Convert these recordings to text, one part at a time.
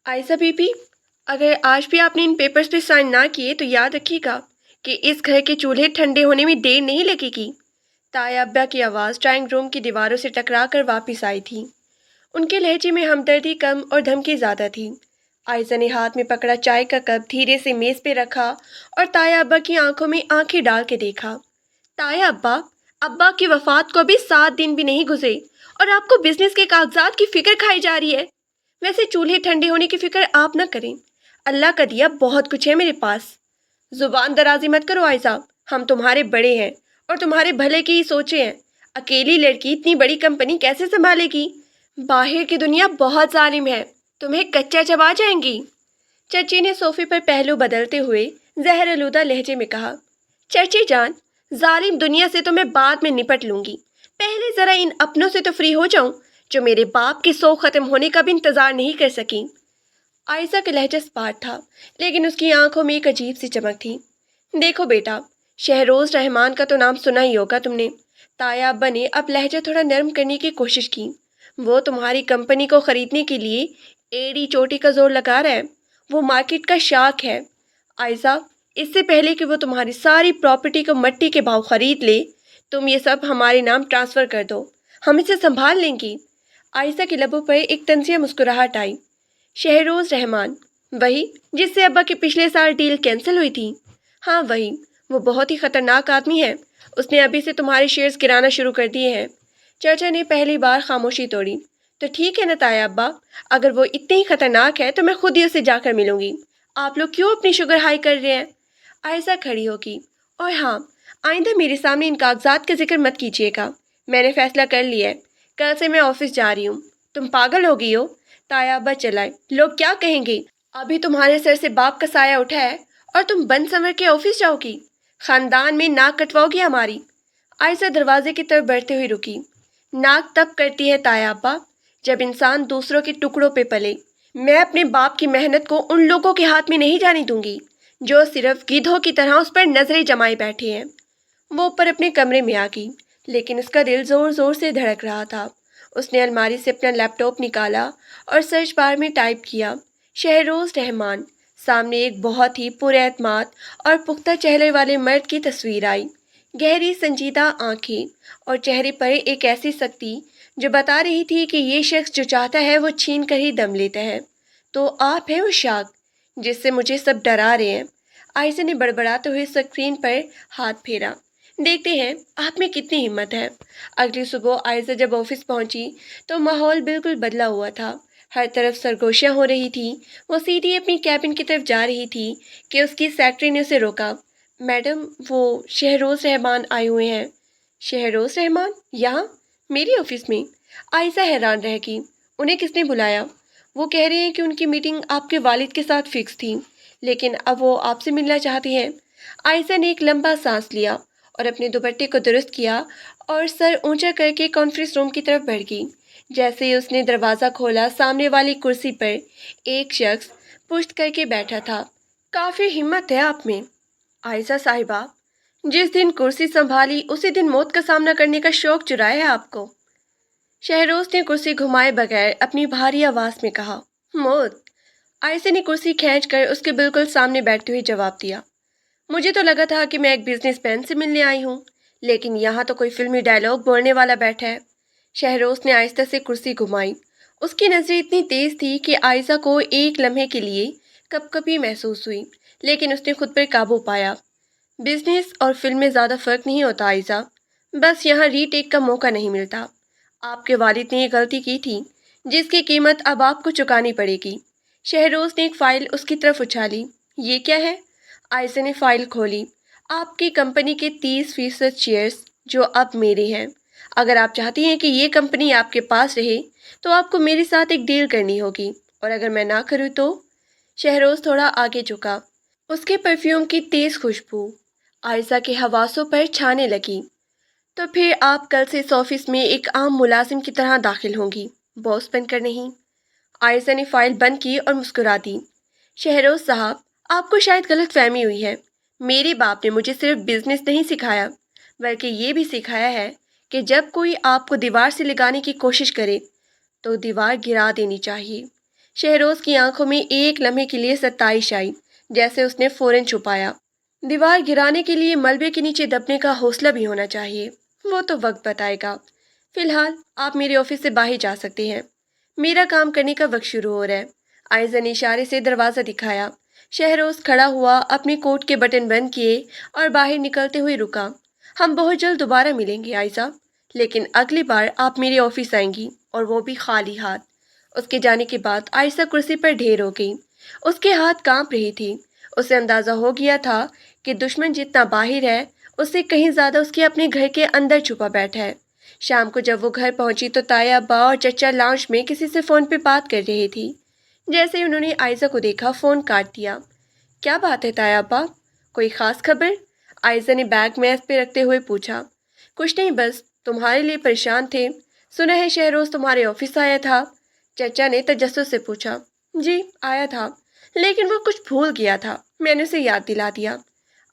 आयशा बीबी, अगर आज भी आपने इन पेपर्स पे साइन ना किए तो याद रखिएगा कि इस घर के चूल्हे ठंडे होने में देर नहीं लगेगी। ताया अब्बा की आवाज़ ड्राइंग रूम की दीवारों से टकरा कर वापस आई थी। उनके लहजे में हमदर्दी कम और धमकी ज़्यादा थी। आयशा ने हाथ में पकड़ा चाय का कप धीरे से मेज़ पे रखा और ताया अब्बा की आंखों में आंखें डाल के देखा। ताया अब्बा, अब्बा की वफात को अभी 7 दिन भी नहीं गुजरे और आपको बिजनेस के कागजात की फिक्र खाई जा रही है। वैसे चूल्हे ठंडे होने की फिक्र आप न करें, अल्लाह का दिया बहुत कुछ है मेरे पास। जुबान दराजी मत करो आयशा, हम तुम्हारे बड़े हैं और तुम्हारे भले की ही सोचे हैं। अकेली लड़की इतनी बड़ी कंपनी कैसे संभालेगी? बाहर की दुनिया बहुत जालिम है, तुम्हें कच्चा चबा जाएंगी। चची ने सोफे पर पहलू बदलते हुए जहरआलूदा लहजे में कहा। चची जान, जालिम दुनिया से तो मैं बाद में निपट लूंगी, पहले जरा इन अपनों से तो फ्री हो जाऊं जो मेरे बाप की सौ खत्म होने का भी इंतजार नहीं कर सकी। आयशा का लहजा स्पाट था, लेकिन उसकी आंखों में एक अजीब सी चमक थी। देखो बेटा, शहरोज रहमान का तो नाम सुना ही होगा तुमने। ताया अब्बा ने अब लहजा थोड़ा नरम करने की कोशिश की। वो तुम्हारी कंपनी को खरीदने के लिए एड़ी चोटी का जोर लगा रहा है। वो मार्केट का शाख है। आयशा, इससे पहले कि वो तुम्हारी सारी प्रॉपर्टी को मट्टी के भाव खरीद ले, तुम ये सब हमारे नाम ट्रांसफ़र कर दो, हम इसे संभाल लेंगी। आयशा के लबों पर एक तंजिया मुस्कुराहट आई। शहरोज रहमान, वही जिससे अब्बा की पिछले साल डील कैंसिल हुई थी? हाँ वही। वो बहुत ही खतरनाक आदमी है। उसने अभी से तुम्हारे शेयर्स गिराना शुरू कर दिए हैं। चाचा ने पहली बार खामोशी तोड़ी। तो ठीक है ना ताया अब्बा, अगर वो इतनी ही खतरनाक है तो मैं खुद ही उसे जाकर मिलूंगी। आप लोग क्यों अपनी शुगर हाई कर रहे हैं? आयशा खड़ी होगी। और हाँ, आइंदा मेरे सामने इन कागजात का जिक्र मत कीजिएगा। मैंने फैसला कर लिया है, कल से मैं ऑफिस जा रही हूँ। तुम पागल हो गई हो? ताया अब्बा चलाए, लोग क्या कहेंगे? अभी तुम्हारे सर से बाप का साया उठा है और तुम बन संवर के ऑफिस जाओगी, खानदान में नाक कटवाओगी हमारी। आयशा दरवाजे की तरफ बढ़ते हुए रुकी। नाक तब करती है ताया अब्बा जब इंसान दूसरों के टुकड़ों पे पले। मैं अपने बाप की मेहनत को उन लोगों के हाथ में नहीं जाने दूंगी जो सिर्फ गिद्धों की तरह उस पर नजरें जमाए बैठे हैं। वो ऊपर अपने कमरे में आ गई, लेकिन उसका दिल जोर जोर से धड़क रहा था। उसने अलमारी से अपना लैपटॉप निकाला और सर्च बार में टाइप किया, शहरोज रहमान। सामने एक बहुत ही पुरएतमाद और पुख्ता चेहरे वाले मर्द की तस्वीर आई। गहरी संजीदा आंखें और चेहरे पर एक ऐसी सख्ती जो बता रही थी कि ये शख्स जो चाहता है वो छीन कर ही दम लेता है। तो आप हैं वो शाख जिससे मुझे सब डरा रहे हैं। आयशा ने बड़बड़ाते हुए स्क्रीन पर हाथ फेरा। देखते हैं आप में कितनी हिम्मत है। अगली सुबह आयशा जब ऑफिस पहुंची तो माहौल बिल्कुल बदला हुआ था। हर तरफ सरगोशियां हो रही थी। वो सीधी अपनी कैबिन की तरफ जा रही थी कि उसकी सेक्रेटरी ने उसे रोका। मैडम, वो शहरोज रहमान आए हुए हैं। शहरोज रहमान यहाँ मेरी ऑफिस में? आयशा हैरान रह गई। उन्हें किसने बुलाया? वो कह रहे हैं कि उनकी मीटिंग आपके वालिद के साथ फिक्स थी, लेकिन अब वो आपसे मिलना चाहती हैं। आयशा ने एक लंबा सांस लिया और अपने दुपट्टे को दुरुस्त किया और सर ऊंचा करके कॉन्फ्रेंस रूम की तरफ बढ़ गई। जैसे ही उसने दरवाज़ा खोला, सामने वाली कुर्सी पर एक शख्स पुश्त करके बैठा था। काफ़ी हिम्मत है आप में आयशा साहिबा। जिस दिन कुर्सी संभाली उसी दिन मौत का सामना करने का शौक चुराया है आपको। शहरोज ने कुर्सी घुमाए बगैर अपनी भारी आवाज में कहा। मौत? आयशा ने कुर्सी खींच कर उसके बिल्कुल सामने बैठते हुए जवाब दिया। मुझे तो लगा था कि मैं एक बिजनेसमैन से मिलने आई हूँ, लेकिन यहाँ तो कोई फिल्मी डायलॉग बोलने वाला बैठा है। शहरोज ने आहिस्ता से कुर्सी घुमाई। उसकी नजरें इतनी तेज थी कि आयशा को एक लम्हे के लिए कपकपी महसूस हुई, लेकिन उसने खुद पर काबू पाया। बिजनेस और फिल्म में ज़्यादा फर्क नहीं होता आयशा, बस यहाँ रीटेक का मौका नहीं मिलता। आपके वालिद ने ये गलती की थी जिसकी कीमत अब आपको चुकानी पड़ेगी। शहरोज ने एक फाइल उसकी तरफ उछाली। ये क्या है? आयशा ने फाइल खोली। आपकी कंपनी के 30% शेयर्स जो अब मेरे हैं। अगर आप चाहती हैं कि ये कंपनी आपके पास रहे तो आपको मेरे साथ एक डील करनी होगी, और अगर मैं ना करूँ तो? शहरोज थोड़ा आगे झुका। उसके परफ्यूम की तेज खुशबू आयशा के हवासों पर छाने लगी। तो फिर आप कल से इस ऑफिस में एक आम मुलाजिम की तरह दाखिल होंगी, बॉस बनकर नहीं। आयशा ने फाइल बंद की और मुस्कुरा दी। शहरोज साहब, आपको शायद गलत फहमी हुई है। मेरे बाप ने मुझे सिर्फ बिजनेस नहीं सिखाया, बल्कि ये भी सिखाया है कि जब कोई आपको दीवार से लगाने की कोशिश करे तो दीवार गिरा देनी चाहिए। شہروز کی آنکھوں میں ایک لمحے کے لیے ستائش آئی، جیسے اس نے فوراً چھپایا۔ دیوار گرانے کے لیے ملبے کے نیچے دبنے کا حوصلہ بھی ہونا چاہیے۔ وہ تو وقت بتائے گا۔ فی الحال آپ میرے آفس سے باہر جا سکتے ہیں، میرا کام کرنے کا وقت شروع ہو رہا ہے۔ آئزہ نے اشارے سے دروازہ دکھایا۔ شہروز کھڑا ہوا، اپنے کوٹ کے بٹن بند کیے اور باہر نکلتے ہوئے رکا۔ ہم بہت جلد دوبارہ ملیں گے آئزہ، لیکن اگلی بار آپ میرے آفس آئیں گی، اور وہ بھی خالی ہاتھ۔ اس کے جانے کے بعد عائشہ کرسی پر ڈھیر ہو گئی۔ اس کے ہاتھ کانپ رہی تھی۔ اسے اندازہ ہو گیا تھا کہ دشمن جتنا باہر ہے، اس سے کہیں زیادہ اس کے اپنے گھر کے اندر چھپا بیٹھا ہے۔ شام کو جب وہ گھر پہنچی تو تایا ابا اور چچا لاؤنج میں کسی سے فون پہ بات کر رہی تھی۔ جیسے انہوں نے عائزہ کو دیکھا، فون کاٹ دیا۔ کیا بات ہے تایا ابا؟ کوئی خاص خبر؟ عائزہ نے بیگ میز پہ رکھتے ہوئے پوچھا۔ کچھ نہیں، بس تمہارے لیے پریشان تھے۔ سنا ہے شہروز تمہارے آفس آیا تھا؟ چچا نے تجسس سے پوچھا۔ جی آیا تھا، لیکن وہ کچھ بھول گیا تھا، میں نے اسے یاد دلا دیا۔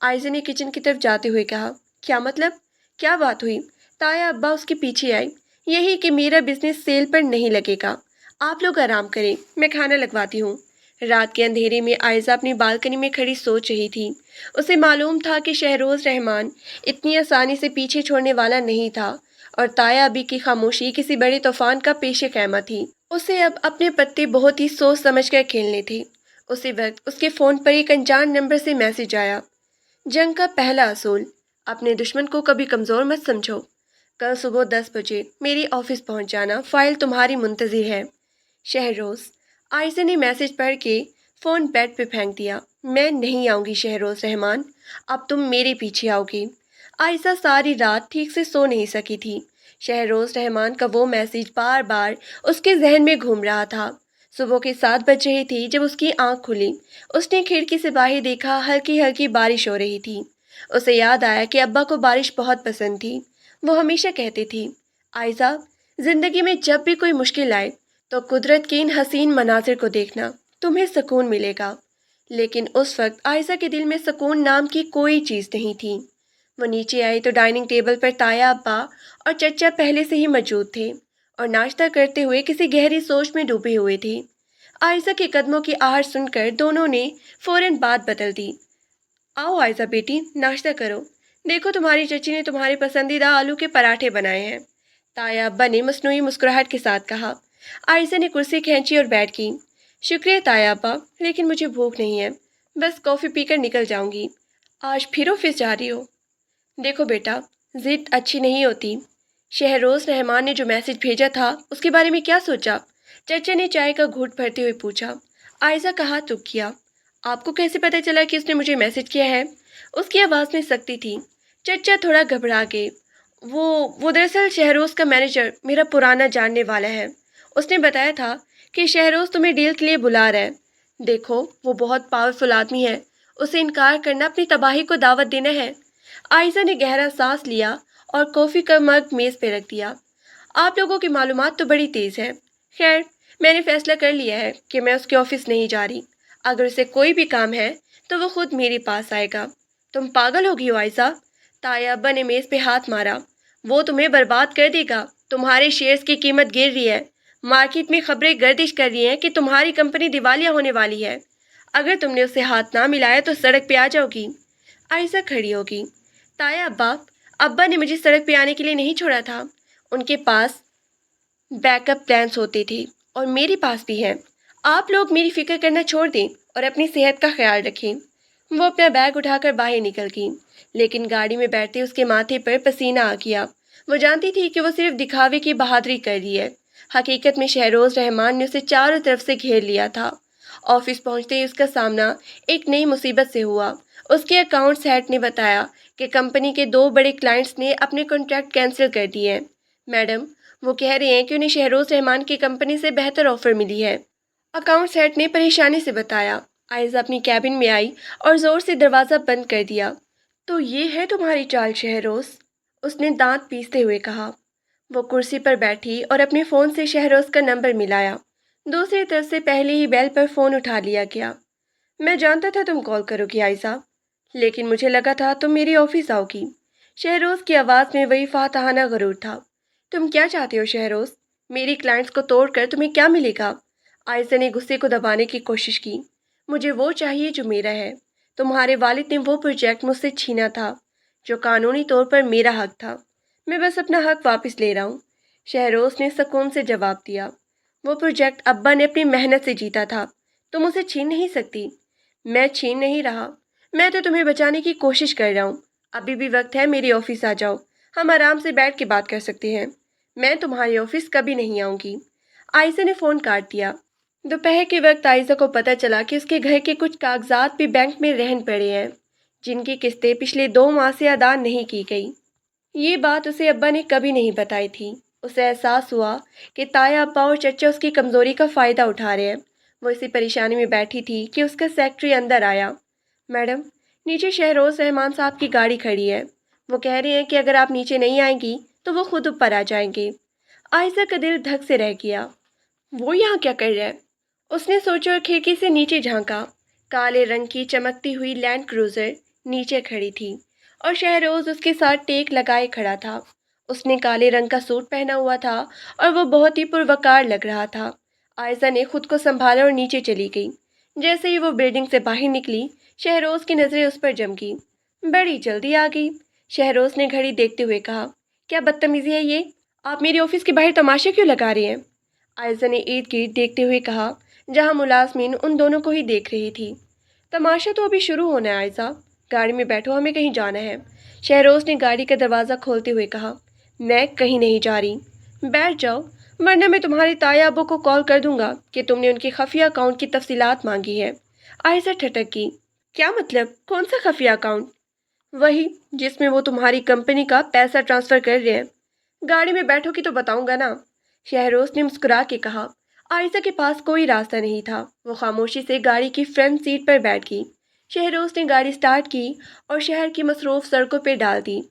عائزہ نے کچن کی طرف جاتے ہوئے کہا۔ کیا مطلب؟ کیا بات ہوئی؟ تایا ابا اس کے پیچھے آئے۔ یہی کہ میرا بزنس سیل پر نہیں لگے گا، آپ لوگ آرام کریں، میں کھانا لگواتی ہوں۔ رات کے اندھیرے میں عائزہ اپنی بالکنی میں کھڑی سوچ رہی تھی۔ اسے معلوم تھا کہ شہروز رحمان اتنی آسانی سے پیچھے چھوڑنے والا نہیں تھا، اور تایا ابی کی خاموشی کسی بڑے طوفان کا پیش خیمہ تھی۔ اسے اب اپنے پتے بہت ہی سوچ سمجھ کر کھیلنے تھے۔ اسی وقت اس کے فون پر ایک انجان نمبر سے میسج آیا۔ جنگ کا پہلا اصول، اپنے دشمن کو کبھی کمزور مت سمجھو۔ کل صبح 10 بجے میری آفس پہنچ جانا، فائل تمہاری منتظر ہے، شہروز۔ عائشہ نے میسج پڑھ کے فون بیڈ پہ پھینک دیا۔ میں نہیں آؤں گی شہروز رحمان، اب تم میرے پیچھے آؤ گی۔ عائشہ ساری رات ٹھیک سے سو نہیں سکی تھی۔ شہروز رحمان کا وہ میسج بار بار اس کے ذہن میں گھوم رہا تھا۔ صبح کے 7 بج رہی تھی جب اس کی آنکھ کھلی۔ اس نے کھڑکی سے باہر دیکھا، ہلکی ہلکی بارش ہو رہی تھی۔ اسے یاد آیا کہ ابا کو بارش بہت پسند تھی۔ وہ ہمیشہ کہتے تھی، عائزہ، زندگی میں جب بھی کوئی مشکل آئے تو قدرت کے ان حسین مناظر کو دیکھنا، تمہیں سکون ملے گا۔ لیکن اس وقت عائزہ کے دل میں سکون نام کی کوئی چیز نہیں تھی۔ وہ نیچے آئی تو ڈائننگ ٹیبل پر تایا ابا اور چچا پہلے سے ہی موجود تھے، اور ناشتہ کرتے ہوئے کسی گہری سوچ میں ڈوبے ہوئے تھے۔ عائزہ کے قدموں کی آہٹ سن کر دونوں نے فوراً بات بدل دی۔ آؤ عائزہ بیٹی، ناشتہ کرو، دیکھو تمہاری چچی نے تمہارے پسندیدہ آلو کے پراٹھے بنائے ہیں، تایا ابا نے مصنوعی مسکراہٹ کے ساتھ کہا۔ عائزہ نے کرسی کھینچی اور بیٹھ گئی۔ شکریہ تایا ابا، لیکن مجھے بھوک نہیں ہے، بس کافی پی کر نکل جاؤں گی۔ آج پھر آفس جا رہی ہو؟ دیکھو بیٹا، ضد اچھی نہیں ہوتی۔ شہروز رحمان نے جو میسج بھیجا تھا اس کے بارے میں کیا سوچا؟ چچا نے چائے کا گھونٹ بھرتے ہوئے پوچھا۔ عائزہ کا ہاتھ رک گیا۔ آپ کو کیسے پتہ چلا کہ اس نے مجھے میسج کیا ہے؟ اس کی آواز میں سختی تھی۔ چچا تھوڑا گھبرا گئے۔ وہ دراصل شہروز کا مینیجر میرا پرانا جاننے والا ہے۔ اس نے بتایا تھا کہ شہروز تمہیں ڈیل کے لیے بلا رہا ہے۔ دیکھو وہ بہت پاورفل آدمی ہے، اسے انکار کرنا اپنی تباہی کو دعوت دینا ہے۔ عائزہ نے گہرا سانس لیا اور کافی کا مگ میز پہ رکھ دیا۔ آپ لوگوں کی معلومات تو بڑی تیز ہے۔ خیر، میں نے فیصلہ کر لیا ہے کہ میں اس کے آفس نہیں جا رہی۔ اگر اسے کوئی بھی کام ہے تو وہ خود میرے پاس آئے گا۔ تم پاگل ہو گئی ہو عائزہ؟ تایا ابا نے میز پہ ہاتھ مارا۔ وہ تمہیں برباد کر دے گا۔ تمہارے شیئرز کی قیمت گر رہی ہے۔ مارکیٹ میں خبریں گردش کر رہی ہیں کہ تمہاری کمپنی دیوالیہ ہونے والی ہے۔ اگر تم نے اسے ہاتھ نہ ملایا تو سڑک پہ آ جاؤ گی۔ عائزہ کھڑی ہوگی۔ تایا ابا نے مجھے سڑک پہ آنے کے لیے نہیں چھوڑا تھا۔ ان کے پاس بیک اپ پلانس ہوتے تھے، اور میرے پاس بھی ہیں۔ آپ لوگ میری فکر کرنا چھوڑ دیں اور اپنی صحت کا خیال رکھیں۔ وہ اپنا بیگ اٹھا کر باہر نکل گئی، لیکن گاڑی میں بیٹھتے اس کے ماتھے پر پسینہ آ گیا۔ وہ جانتی تھی کہ وہ صرف دکھاوے کی بہادری کر رہی ہے۔ حقیقت میں شہروز رحمان نے اسے چاروں طرف سے گھیر لیا تھا۔ آفس پہنچتے ہی اس کا سامنا ایک نئی مصیبت سے ہوا۔ اس کے اکاؤنٹس ہیڈ نے بتایا کہ کمپنی کے 2 بڑے کلائنٹس نے اپنے کانٹریکٹ کینسل کر دیے ہیں۔ میڈم، وہ کہہ رہے ہیں کہ انہیں شہروز رحمان کی کمپنی سے بہتر آفر ملی ہے، اکاؤنٹس ہیڈ نے پریشانی سے بتایا۔ عائزہ اپنی کیبن میں آئی اور زور سے دروازہ بند کر دیا۔ تو یہ ہے تمہاری چال شہروز، اس نے دانت پیستے ہوئے کہا۔ وہ کرسی پر بیٹھی اور اپنے فون سے شہروز کا نمبر ملایا۔ دوسری طرف سے پہلے ہی بیل پر فون اٹھا لیا گیا۔ میں جانتا تھا تم کال کرو گی عائزہ، لیکن مجھے لگا تھا تم میری آفس آؤ گی۔ شہروز کی آواز میں وہی فاتحانہ غرور تھا۔ تم کیا چاہتے ہو شہروز؟ میری کلائنٹس کو توڑ کر تمہیں کیا ملے گا؟ आयशा ने गुस्से को दबाने की कोशिश की। मुझे वो चाहिए जो मेरा है। तुम्हारे वालिद ने वो प्रोजेक्ट मुझसे छीना था जो कानूनी तौर पर मेरा हक था। मैं बस अपना हक वापस ले रहा हूँ। शहरोज ने सुकून से जवाब दिया। वो प्रोजेक्ट अब्बा ने अपनी मेहनत से जीता था। तुम उसे छीन नहीं सकती। मैं छीन नहीं रहा। मैं तो तुम्हें बचाने की कोशिश कर रहा हूँ। अभी भी वक्त है, मेरे ऑफिस आ जाओ। हम आराम से बैठ के बात कर सकते हैं। मैं तुम्हारे ऑफिस कभी नहीं आऊँगी। आयशा ने फ़ोन काट दिया। दोपहर के वक्त आयशा को पता चला कि उसके घर के कुछ कागजात भी बैंक में रहन पड़े हैं, जिनकी किस्तें पिछले 2 माह से अदा नहीं की गई। ये बात उसे अब्बा ने कभी नहीं बताई थी। उसे एहसास हुआ कि ताया, अब्बा और चचा उसकी कमज़ोरी का फ़ायदा उठा रहे हैं। वो इसी परेशानी में बैठी थी कि उसका सेक्रेटरी अंदर आया। मैडम, नीचे शहरोज़ रहमान साहब की गाड़ी खड़ी है। वो कह रहे हैं कि अगर आप नीचे नहीं आएंगी तो वो खुद ऊपर आ जाएंगे। आयशा का दिल धक से रह गया। वो यहाँ क्या कर रहा है? उसने सोचा और खिड़की से नीचे झांका। काले रंग की चमकती हुई लैंड क्रूजर नीचे खड़ी थी और शहरोज उसके साथ टेक लगाए खड़ा था। उसने काले रंग का सूट पहना हुआ था और वो बहुत ही पुरवकार लग रहा था। आयशा ने खुद को संभाला और नीचे चली गई। जैसे ही वो बिल्डिंग से बाहर निकली, शहरोज की नज़रें उस पर जम गई। बड़ी जल्दी आ गई, शहरोज ने घड़ी देखते हुए कहा। क्या बदतमीजी है ये? आप मेरे ऑफिस के बाहर तमाशा क्यों लगा रहे हैं? आयशा ने इर्द गिर्द देखते हुए कहा, जहां मुलाजमीन उन दोनों को ही देख रही थी। तमाशा तो अभी शुरू होना है आयशा। गाड़ी में बैठो, हमें कहीं जाना है। शहरोज ने गाड़ी का दरवाज़ा खोलते हुए कहा। मैं कहीं नहीं जा रही। बैठ जाओ, वरना मैं तुम्हारे ताया अब्बू को कॉल कर दूंगा कि तुमने उनके खफिया अकाउंट की तफसीलात मांगी है। आयशा ठटक गई। क्या मतलब? कौन सा खफिया अकाउंट? वही जिसमें वो तुम्हारी कंपनी का पैसा ट्रांसफ़र कर रहे हैं। गाड़ी में बैठोगी तो बताऊंगा ना। शहरोज ने मुस्कुरा के कहा। आयशा के पास कोई रास्ता नहीं था। वो खामोशी से गाड़ी की फ्रंट सीट पर बैठ गई। शहरोज ने गाड़ी स्टार्ट की और शहर की मसरूफ सड़कों पर डाल दी।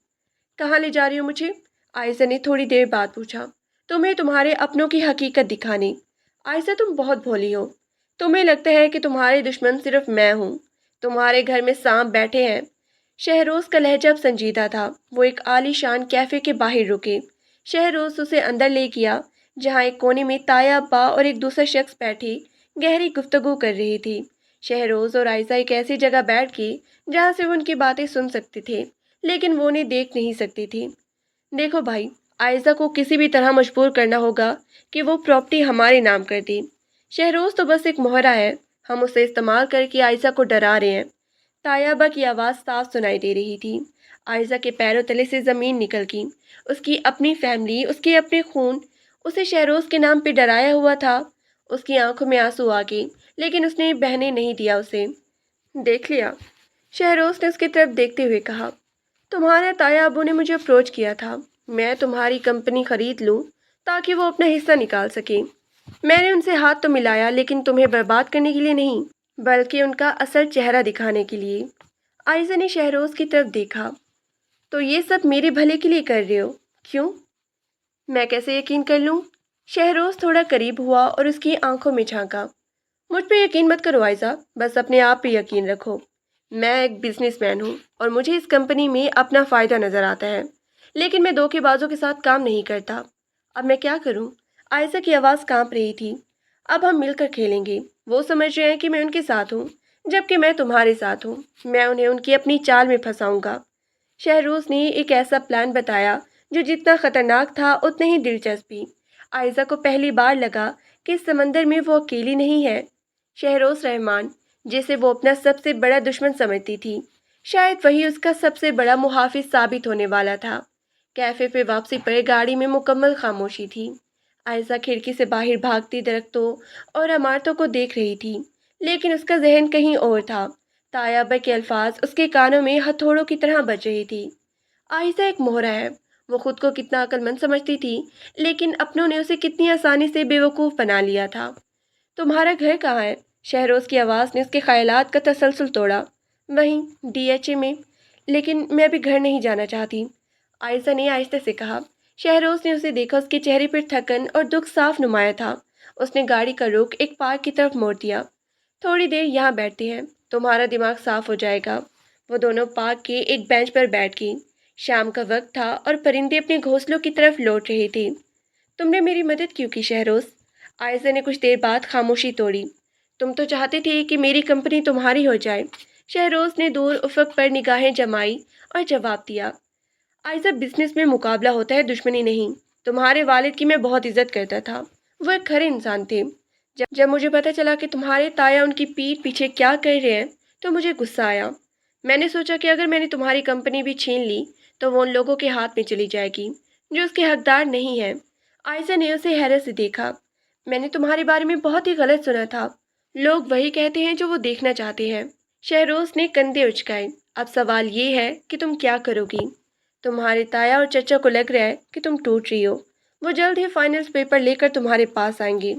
कहाँ ले जा रही हो मुझे? आयशा ने थोड़ी देर बाद पूछा। तुम्हें तुम्हारे अपनों की हकीकत दिखाने। आयशा, तुम बहुत भोली हो। तुम्हें लगता है कि तुम्हारे दुश्मन सिर्फ मैं हूँ। तुम्हारे घर में सांप बैठे हैं। शहरोज का लहजा अब संजीदा था। वो एक आलीशान कैफे के बाहर रुके। शहरोज उसे अंदर ले गया, जहाँ एक कोने में ताया, अब्बा और एक दूसरा शख्स बैठे गहरी गुफ्तगू कर रही थी। शहरोज और आयशा एक ऐसी जगह बैठ गई जहाँ से वो उनकी बातें सुन सकते थे, लेकिन वो उन्हें देख नहीं सकती थी। देखो भाई, आयशा को किसी भी तरह मजबूर करना होगा कि वो प्रॉपर्टी हमारे नाम कर दी। शहरोज तो बस एक मोहरा है। हम उसे इस्तेमाल करके आयशा को डरा रहे हैं। तायाबा की आवाज़ साफ सुनाई दे रही थी। आयशा के पैरों तले से ज़मीन निकल गई। उसकी अपनी फैमिली, उसके अपने खून, उसे शहरोज़ के नाम पे डराया हुआ था। उसकी आंखों में आंसू आ गए, लेकिन उसने बहने नहीं दिया उसे। देख लिया? शहरोज़ ने उसकी तरफ देखते हुए कहा। तुम्हारे ताया अबू ने मुझे अप्रोच किया था। मैं तुम्हारी कंपनी खरीद लूँ ताकि वो अपना हिस्सा निकाल सके। मैंने उनसे हाथ तो मिलाया, लेकिन तुम्हें बर्बाद करने के लिए नहीं, बल्कि उनका असल चेहरा दिखाने के लिए। आयशा ने शहरोज की तरफ देखा। तो ये सब मेरे भले के लिए कर रहे हो? क्यों? मैं कैसे यकीन कर लूँ? शहरोज थोड़ा करीब हुआ और उसकी आंखों में झांका। मुझ पे यकीन मत करो आयशा, बस अपने आप पे यकीन रखो। मैं एक बिजनेसमैन हूँ और मुझे इस कंपनी में अपना फ़ायदा नज़र आता है, लेकिन मैं धोखेबाजों के साथ काम नहीं करता। अब मैं क्या करूँ? आयशा की आवाज़ कांप रही थी। अब हम मिलकर खेलेंगे। वो समझ रहे हैं कि मैं उनके साथ हूँ, जबकि मैं तुम्हारे साथ हूँ। मैं उन्हें उनकी अपनी चाल में फंसाऊंगा। शहरोज ने एक ऐसा प्लान बताया जो जितना खतरनाक था उतना ही दिलचस्पी। आयशा को पहली बार लगा कि इस समंदर में वो अकेली नहीं है। शहरोज रहमान, जिसे वो अपना सबसे बड़ा दुश्मन समझती थी, शायद वही उसका सबसे बड़ा मुहाफिज साबित होने वाला था। कैफे पे वापसी पर गाड़ी में मुकम्मल खामोशी थी। आयशा खिड़की से बाहर भागती दरख्तों और इमारतों को देख रही थी, लेकिन उसका जहन कहीं और था। तायाबा के अल्फाज उसके कानों में हथौड़ों की तरह बज रही थी। आयशा एक मोहरा है। वो खुद को कितना अक्लमंद समझती थी, लेकिन अपनों ने उसे कितनी आसानी से बेवकूफ़ बना लिया था। तुम्हारा घर कहाँ है? शहरोज की आवाज़ ने उसके ख्यालात का तसलसल तोड़ा। वहीं डीएचए में, लेकिन मैं अभी घर नहीं जाना चाहती, आयशा ने आहिस्ते से कहा। शहरोज ने उसे देखा। उसके चेहरे पर थकन और दुख साफ नुमाया था। उसने गाड़ी का रुख एक पार्क की तरफ मोड़ दिया। थोड़ी देर यहाँ बैठते हैं, तुम्हारा दिमाग साफ हो जाएगा। वो दोनों पार्क के एक बेंच पर बैठ गई। शाम का वक्त था और परिंदे अपने घोंसलों की तरफ लौट रहे थे। तुमने मेरी मदद क्यों की शहरोज? आयशा ने कुछ देर बाद खामोशी तोड़ी। तुम तो चाहते थे कि मेरी कंपनी तुम्हारी हो जाए। शहरोज ने दूर उफक पर निगाहें जमाई और जवाब दिया। आयशा, बिजनेस में मुकाबला होता है, दुश्मनी नहीं। तुम्हारे वालिद की मैं बहुत इज्जत करता था। वो एक खरे इंसान थे। जब मुझे पता चला कि तुम्हारे ताया उनकी पीठ पीछे क्या कर रहे हैं तो मुझे गुस्सा आया। मैंने सोचा कि अगर मैंने तुम्हारी कंपनी भी छीन ली तो वो उन लोगों के हाथ में चली जाएगी जो उसके हकदार नहीं है। आयशा ने उसे हैरत से देखा। मैंने तुम्हारे बारे में बहुत ही गलत सुना था। लोग वही कहते हैं जो वो देखना चाहते हैं। शहरोज ने कंधे उचकाए। अब सवाल ये है कि तुम क्या करोगी। तुम्हारे ताया और चचा को लग रहा है कि तुम टूट रही हो। वो जल्द ही फाइनल्स पेपर लेकर तुम्हारे पास आएंगे।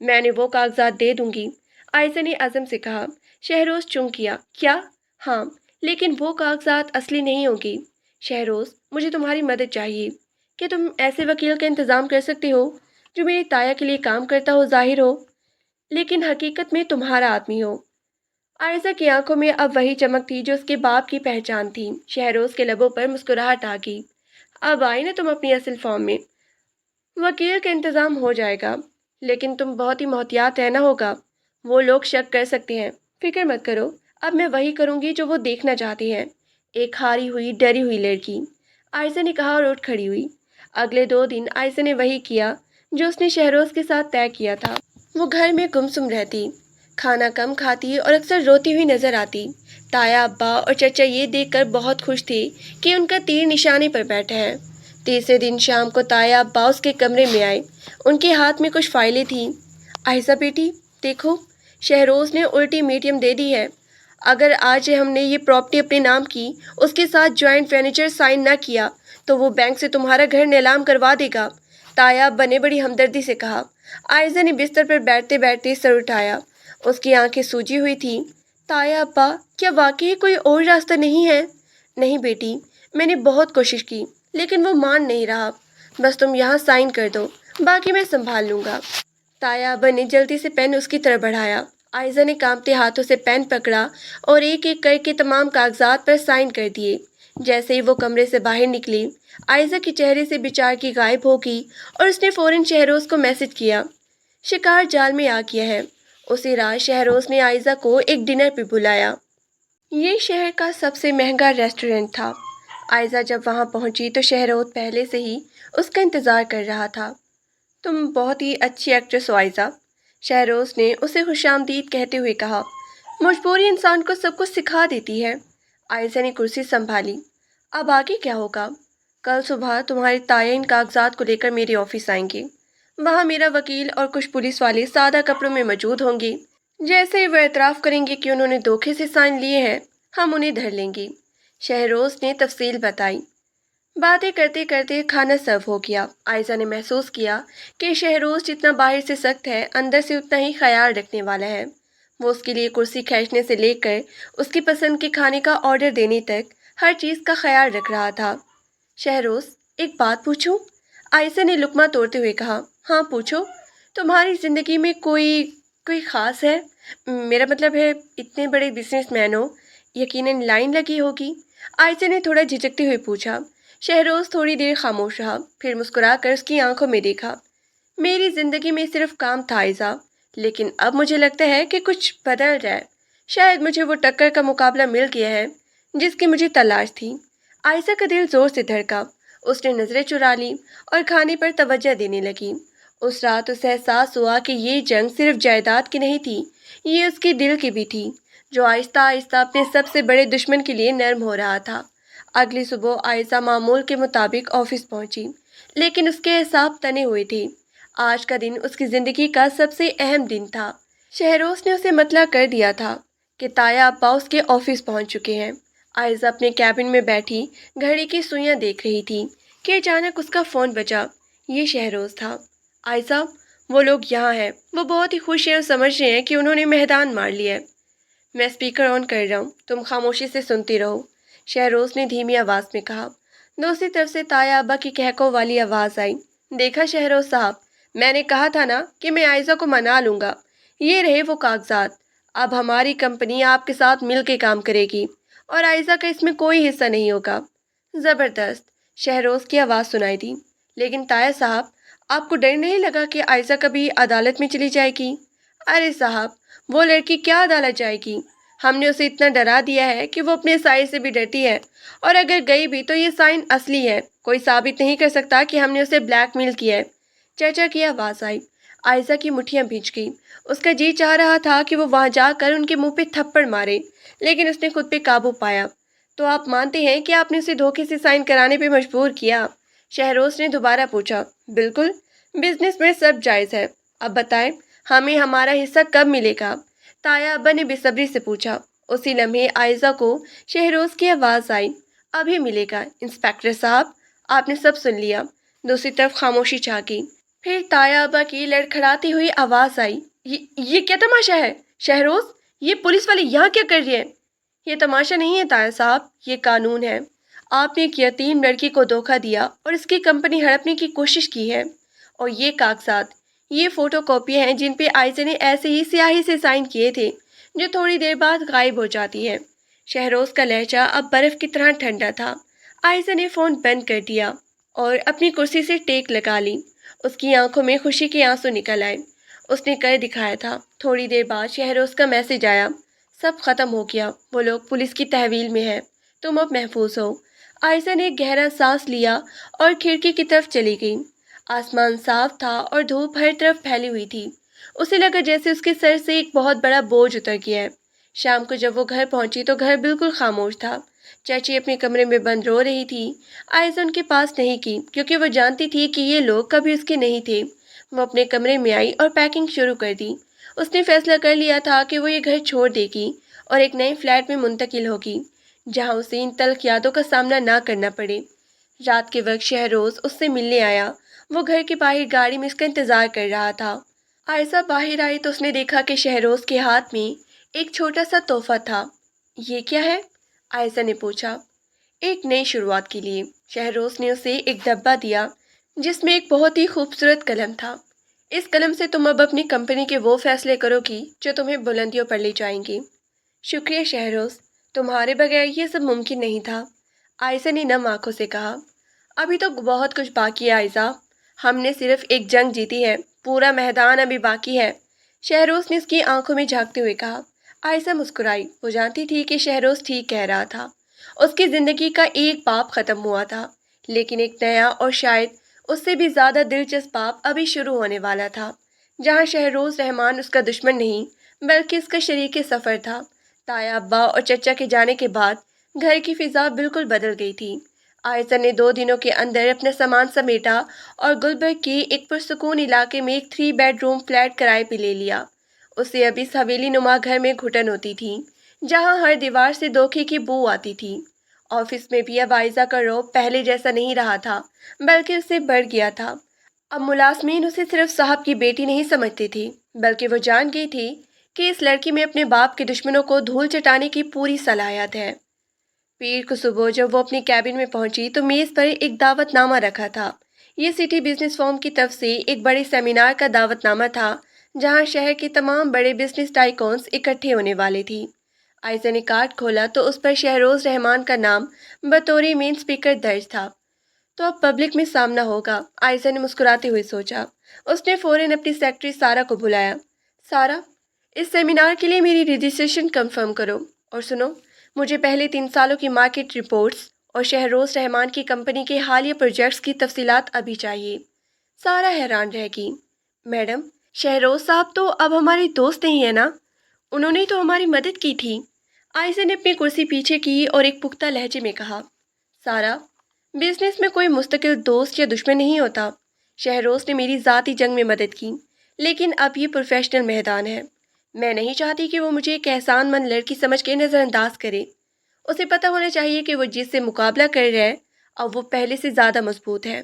मैंने वो कागजात दे दूंगी। आयशा ने अज़म से कहा। शहरोज चुप किया। क्या? हाँ, लेकिन वो कागजात असली नहीं होगी। शहरोज, मुझे तुम्हारी मदद चाहिए। क्या तुम ऐसे वकील का इंतज़ाम कर सकते हो जो मेरे ताया के लिए काम करता हो, ज़ाहिर हो, लेकिन हकीकत में तुम्हारा आदमी हो। आयशा की आंखों में अब वही चमक थी जो उसके बाप की पहचान थी। शहरोज के लबों पर मुस्कुराहट आ गई। अब आई ना तुम अपनी असल फॉर्म में। वकील का इंतज़ाम हो जाएगा, लेकिन तुम बहुत ही मोहतियात रहना होगा। वो लोग शक कर सकते हैं। फिक्र मत करो, अब मैं वही करूँगी जो वो देखना चाहती हैं। एक हारी हुई डरी हुई लड़की, आयशा ने कहा और उठ खड़ी हुई। अगले 2 दिन आयशा ने वही किया जो उसने शहरोज के साथ तय किया था। वो घर में गुमसुम रहती, खाना कम खाती और अक्सर रोती हुई नजर आती। ताया, अब्बा और चचा ये देखकर बहुत खुश थे कि उनका तीर निशाने पर बैठा है। तीसरे दिन शाम को ताया अब्बा उसके कमरे में आए। उनके हाथ में कुछ फाइलें थीं। आयशा बेटी, देखो, शहरोज ने अल्टीमेटम दे दी है। अगर आज हमने ये प्रॉपर्टी अपने नाम की, उसके साथ जॉइंट फर्नीचर साइन ना किया तो वो बैंक से तुम्हारा घर नीलाम करवा देगा। ताया अब्बा ने बड़ी हमदर्दी से कहा। आयशा ने बिस्तर पर बैठते बैठते सर उठाया। उसकी आंखें सूजी हुई थीं। ताया अब्बा, क्या वाकई कोई और रास्ता नहीं है? नहीं बेटी, मैंने बहुत कोशिश की, लेकिन वो मान नहीं रहा। बस तुम यहाँ साइन कर दो, बाकी मैं संभाल लूँगा। ताया अब्बा ने जल्दी से पेन उसकी तरफ बढ़ाया। आयशा ने कांपते हाथों से पेन पकड़ा और एक एक करके तमाम कागजात पर साइन कर दिए। जैसे ही वो कमरे से बाहर निकली, आयशा के चेहरे से बेचारगी गायब हो गई और उसने फौरन शहरोज को मैसेज किया। शिकार जाल में आ गया है। उसी रात शहरोज ने आयशा को एक डिनर पे बुलाया। ये शहर का सबसे महंगा रेस्टोरेंट था। आयशा जब वहाँ पहुंची तो शहरोज पहले से ही उसका इंतज़ार कर रहा था। तुम बहुत ही अच्छी एक्ट्रेस हो आयशा, शहरोज ने उसे खुशामदीद कहते हुए कहा। मजबूरी इंसान को सब कुछ सिखा देती है। आयशा ने कुर्सी संभाली। अब आगे क्या होगा? कल सुबह तुम्हारे ताया इन कागजात को लेकर मेरे ऑफिस आएंगे। वहाँ मेरा वकील और कुछ पुलिस वाले सादा कपड़ों में मौजूद होंगे। जैसे ही वो एतराफ़ करेंगे कि उन्होंने धोखे से साइन लिए हैं, हम उन्हें धर लेंगे। शहरोज ने तफसील बताई। बातें करते करते खाना सर्व हो गया। आयशा ने महसूस किया कि शहरोज जितना बाहर से सख्त है, अंदर से उतना ही ख्याल रखने वाला है। वो उसके लिए कुर्सी खींचने से लेकर उसकी पसंद के खाने का ऑर्डर देने तक हर चीज़ का ख्याल रख रहा था। शहरोज, एक बात पूछूं? आयशा ने लुकमा तोड़ते हुए कहा। हाँ पूछो। तुम्हारी ज़िंदगी में कोई कोई ख़ास है? मेरा मतलब है, इतने बड़े बिजनेसमैन हो, यकीनन लाइन लगी होगी। आयशा ने थोड़ा झिझकते हुए पूछा। शहरोज थोड़ी देर खामोश रहा, फिर मुस्कुराकर उसकी आंखों में देखा। मेरी ज़िंदगी में सिर्फ काम था आयशा, लेकिन अब मुझे लगता है कि कुछ बदल रहा है। शायद मुझे वो टक्कर का मुकाबला मिल गया है जिसकी मुझे तलाश थी। आयशा का दिल जोर से धड़का। उसने नज़रें चुरा ली और खाने पर तवज्जो देने लगी। उस रात उसे एहसास हुआ कि ये जंग सिर्फ जायदाद की नहीं थी, ये उसके दिल की भी थी, जो आहिस्ता आहिस्ता अपने सबसे बड़े दुश्मन के लिए नर्म हो रहा था। अगली सुबह आयशा मामूल के मुताबिक ऑफिस पहुंची, लेकिन उसके हिसाब तने हुए थे। आज का दिन उसकी ज़िंदगी का सबसे अहम दिन था। शहरोज ने उसे मतला कर दिया था कि ताया अब्बा उसके ऑफिस पहुंच चुके हैं। आयशा अपने कैबिन में बैठी घड़ी की सुइयां देख रही थी कि अचानक उसका फ़ोन बजा। ये शहरोज था। आयशा, वो लोग यहाँ हैं। वो बहुत ही खुश हैं और समझ रहे हैं कि उन्होंने मैदान मार लिया है। मैं स्पीकर ऑन कर रहा हूँ, तुम खामोशी से सुनती रहो, शहरोज ने धीमी आवाज़ में कहा। दूसरी तरफ से ताया अब्बा की कहकों वाली आवाज़ आई। देखा शहरोज साहब, मैंने कहा था ना कि मैं आयशा को मना लूँगा। ये रहे वो कागजात। अब हमारी कंपनी आपके साथ मिल के काम करेगी और आयशा का इसमें कोई हिस्सा नहीं होगा। ज़बरदस्त, शहरोज की आवाज़ सुनाई दी। लेकिन ताया साहब, آپ کو ڈر نہیں لگا کہ عائزہ کبھی عدالت میں چلی جائے گی؟ ارے صاحب، وہ لڑکی کیا عدالت جائے گی؟ ہم نے اسے اتنا ڈرا دیا ہے کہ وہ اپنے سائے سے بھی ڈرتی ہے، اور اگر گئی بھی تو یہ سائن اصلی ہے، کوئی ثابت نہیں کر سکتا کہ ہم نے اسے بلیک میل کیا ہے۔ چچا کی آواز آئی۔ عائزہ کی مٹھیاں بھیج گئیں۔ اس کا جی چاہ رہا تھا کہ وہ وہاں جا کر ان کے منہ پہ تھپڑ مارے، لیکن اس نے خود پہ قابو پایا۔ تو آپ مانتے ہیں کہ آپ نے اسے دھوکے سے سائن کرانے پہ مجبور کیا؟ شہروز نے دوبارہ پوچھا۔ بالکل، بزنس میں سب جائز ہے۔ اب بتائیں، ہمیں ہمارا حصہ کب ملے گا؟ تایا ابا نے بے صبری سے پوچھا۔ اسی لمحے عائزہ کو شہروز کی آواز آئی۔ ابھی ملے گا انسپیکٹر صاحب، آپ نے سب سن لیا۔ دوسری طرف خاموشی چھا گئی۔ پھر تایا ابا کی لڑکھڑاتی ہوئی آواز آئی۔ یہ کیا تماشا ہے شہروز؟ یہ پولیس والے یہاں کیا کر رہے ہیں؟ یہ تماشا نہیں ہے تایا صاحب، یہ قانون ہے۔ آپ نے ایک یتیم لڑکی کو دھوکہ دیا اور اس کی کمپنی ہڑپنے کی کوشش کی ہے، اور یہ کاغذات، یہ فوٹو کاپی ہیں جن پہ عائزہ نے ایسے ہی سیاہی سے سائن کیے تھے، جو تھوڑی دیر بعد غائب ہو جاتی ہے۔ شہروز کا لہجہ اب برف کی طرح ٹھنڈا تھا۔ عائزہ نے فون بند کر دیا اور اپنی کرسی سے ٹیک لگا لی۔ اس کی آنکھوں میں خوشی کے آنسو نکل آئے۔ اس نے کر دکھایا تھا۔ تھوڑی دیر بعد شہروز کا میسج آیا۔ سب ختم ہو گیا، وہ لوگ پولیس کی تحویل میں ہیں، تم اب محفوظ ہو۔ عائزہ نے گہرا سانس لیا اور کھڑکی کی طرف چلی گئی۔ آسمان صاف تھا اور دھوپ ہر طرف پھیلی ہوئی تھی۔ اسے لگا جیسے اس کے سر سے ایک بہت بڑا بوجھ اتر گیا ہے۔ شام کو جب وہ گھر پہنچی تو گھر بالکل خاموش تھا۔ چاچی اپنے کمرے میں بند رو رہی تھی۔ عائزہ ان کے پاس نہیں کی کیونکہ وہ جانتی تھی کہ یہ لوگ کبھی اس کے نہیں تھے۔ وہ اپنے کمرے میں آئی اور پیکنگ شروع کر دی۔ اس نے فیصلہ کر لیا تھا کہ وہ یہ گھر چھوڑ دے گی اور ایک نئے فلیٹ میں منتقل ہوگی، جہاں اسے ان تلخ یادوں کا سامنا نہ کرنا پڑے۔ رات کے وقت شہروز اس سے ملنے آیا۔ وہ گھر کے باہر گاڑی میں اس کا انتظار کر رہا تھا۔ عائزہ باہر آئی تو اس نے دیکھا کہ شہروز کے ہاتھ میں ایک چھوٹا سا تحفہ تھا۔ یہ کیا ہے؟ عائزہ نے پوچھا۔ ایک نئی شروعات کے لیے۔ شہروز نے اسے ایک ڈبہ دیا جس میں ایک بہت ہی خوبصورت قلم تھا۔ اس قلم سے تم اب اپنی کمپنی کے وہ فیصلے کرو گی جو تمہیں بلندیوں پر لے جائیں گے۔ شکریہ شہروز، تمہارے بغیر یہ سب ممکن نہیں تھا، عائزہ نے نم آنکھوں سے کہا۔ ابھی تو بہت کچھ باقی ہے عائزہ، ہم نے صرف ایک جنگ جیتی ہے، پورا میدان ابھی باقی ہے، شہروز نے اس کی آنکھوں میں جھانکتے ہوئے کہا۔ عائزہ مسکرائی۔ وہ جانتی تھی کہ شہروز ٹھیک کہہ رہا تھا۔ اس کی زندگی کا ایک باب ختم ہوا تھا، لیکن ایک نیا اور شاید اس سے بھی زیادہ دلچسپ باب ابھی شروع ہونے والا تھا، جہاں شہروز رحمان اس کا دشمن نہیں بلکہ اس کا شریک سفر تھا۔ تایا ابا اور چچا کے جانے کے بعد گھر کی فضا بالکل بدل گئی تھی۔ عائزہ نے 2 دنوں کے اندر اپنا سامان سمیٹا اور گلبرگ کے ایک پرسکون علاقے میں ایک 3 بیڈ روم فلیٹ کرائے پہ لے لیا۔ اسے اب اس حویلی نما گھر میں گھٹن ہوتی تھی، جہاں ہر دیوار سے دھوکے کی بو آتی تھی۔ آفس میں بھی اب عائزہ کا رعب پہلے جیسا نہیں رہا تھا، بلکہ اس سے بڑھ گیا تھا۔ اب ملازمین اسے صرف صاحب کی بیٹی نہیں سمجھتی تھی، بلکہ وہ جان گئی تھی کہ اس لڑکی میں اپنے باپ کے دشمنوں کو دھول چٹانے کی پوری صلاحیت ہے۔ پیر کو صبح جب وہ اپنی کیبن میں پہنچی تو میز پر ایک دعوت نامہ رکھا تھا۔ یہ سٹی بزنس فورم کی طرف سے ایک بڑے سیمینار کا دعوت نامہ تھا، جہاں شہر کے تمام بڑے بزنس ٹائکونز اکٹھے ہونے والے تھی۔ عائزہ نے کارڈ کھولا تو اس پر شہروز رحمان کا نام بطور مین اسپیکر درج تھا۔ تو اب پبلک میں سامنا ہوگا، عائزہ نے مسکراتے ہوئے سوچا۔ اس نے فوراً اپنی سیکرٹری سارا کو بلایا۔ سارا، اس سیمینار کے لیے میری رجسٹریشن کنفرم کرو، اور سنو، مجھے پہلے 3 سالوں کی مارکیٹ رپورٹس اور شہروز رحمان کی کمپنی کے حالیہ پروجیکٹس کی تفصیلات ابھی چاہیے۔ سارا حیران رہ گئی۔ میڈم، شہروز صاحب تو اب ہمارے دوست نہیں ہیں نا؟ انہوں نے تو ہماری مدد کی تھی۔ عائزہ نے اپنی کرسی پیچھے کی اور ایک پختہ لہجے میں کہا۔ سارا، بزنس میں کوئی مستقل دوست یا دشمن نہیں ہوتا۔ شہروز نے میری ذاتی جنگ میں مدد کی، لیکن اب یہ پروفیشنل میدان ہے۔ میں نہیں چاہتی کہ وہ مجھے ایک احسان مند لڑکی سمجھ کے نظر انداز کرے۔ اسے پتہ ہونا چاہیے کہ وہ جس سے مقابلہ کر رہا ہے اب وہ پہلے سے زیادہ مضبوط ہے۔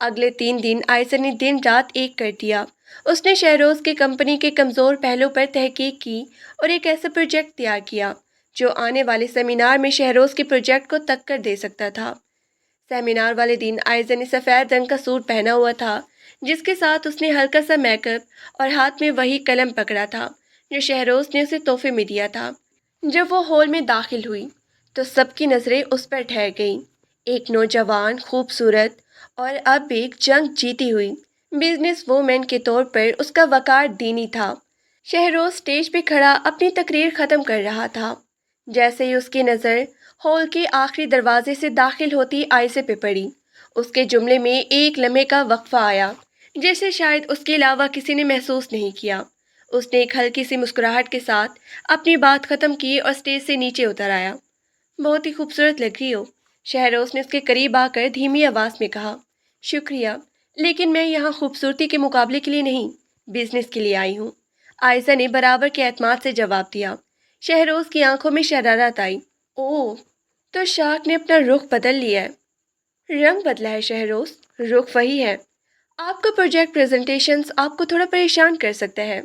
اگلے 3 دن عائزہ نے دن رات ایک کر دیا۔ اس نے شہروز کے کمپنی کے کمزور پہلو پر تحقیق کی اور ایک ایسا پروجیکٹ تیار کیا جو آنے والے سیمینار میں شہروز کے پروجیکٹ کو ٹکر دے سکتا تھا۔ سیمینار والے دن عائزہ نے سفید رنگ کا سوٹ پہنا ہوا تھا، جس کے ساتھ اس نے ہلکا سا میک اپ اور ہاتھ میں وہی قلم پکڑا تھا جو شہروز نے اسے تحفے میں دیا تھا۔ جب وہ ہال میں داخل ہوئی تو سب کی نظریں اس پر ٹھہر گئیں۔ ایک نوجوان، خوبصورت اور اب ایک جنگ جیتی ہوئی بزنس وومن کے طور پر اس کا وقار دینی تھا۔ شہروز اسٹیج پہ کھڑا اپنی تقریر ختم کر رہا تھا، جیسے ہی اس کی نظر ہال کے آخری دروازے سے داخل ہوتی آئزہ پہ پڑی، اس کے جملے میں ایک لمحے کا وقفہ آیا جسے شاید اس کے علاوہ کسی نے محسوس نہیں کیا۔ اس نے ایک ہلکی سی مسکراہٹ کے ساتھ اپنی بات ختم کی اور اسٹیج سے نیچے اتر آیا۔ بہت ہی خوبصورت لگ رہی ہو، شہروز نے اس کے قریب آ کر دھیمی آواز میں کہا۔ شکریہ، لیکن میں یہاں خوبصورتی کے مقابلے کے لیے نہیں، بزنس کے لیے آئی ہوں، عائزہ نے برابر کے اعتماد سے جواب دیا۔ شہروز کی آنکھوں میں شرارت آئی۔ اوہ، تو شارک نے اپنا رخ بدل لیا ہے۔ رنگ بدلا ہے شہروز، رخ وہی ہے۔ آپ کا پروجیکٹ پریزنٹیشنز آپ کو تھوڑا پریشان کر سکتا ہے،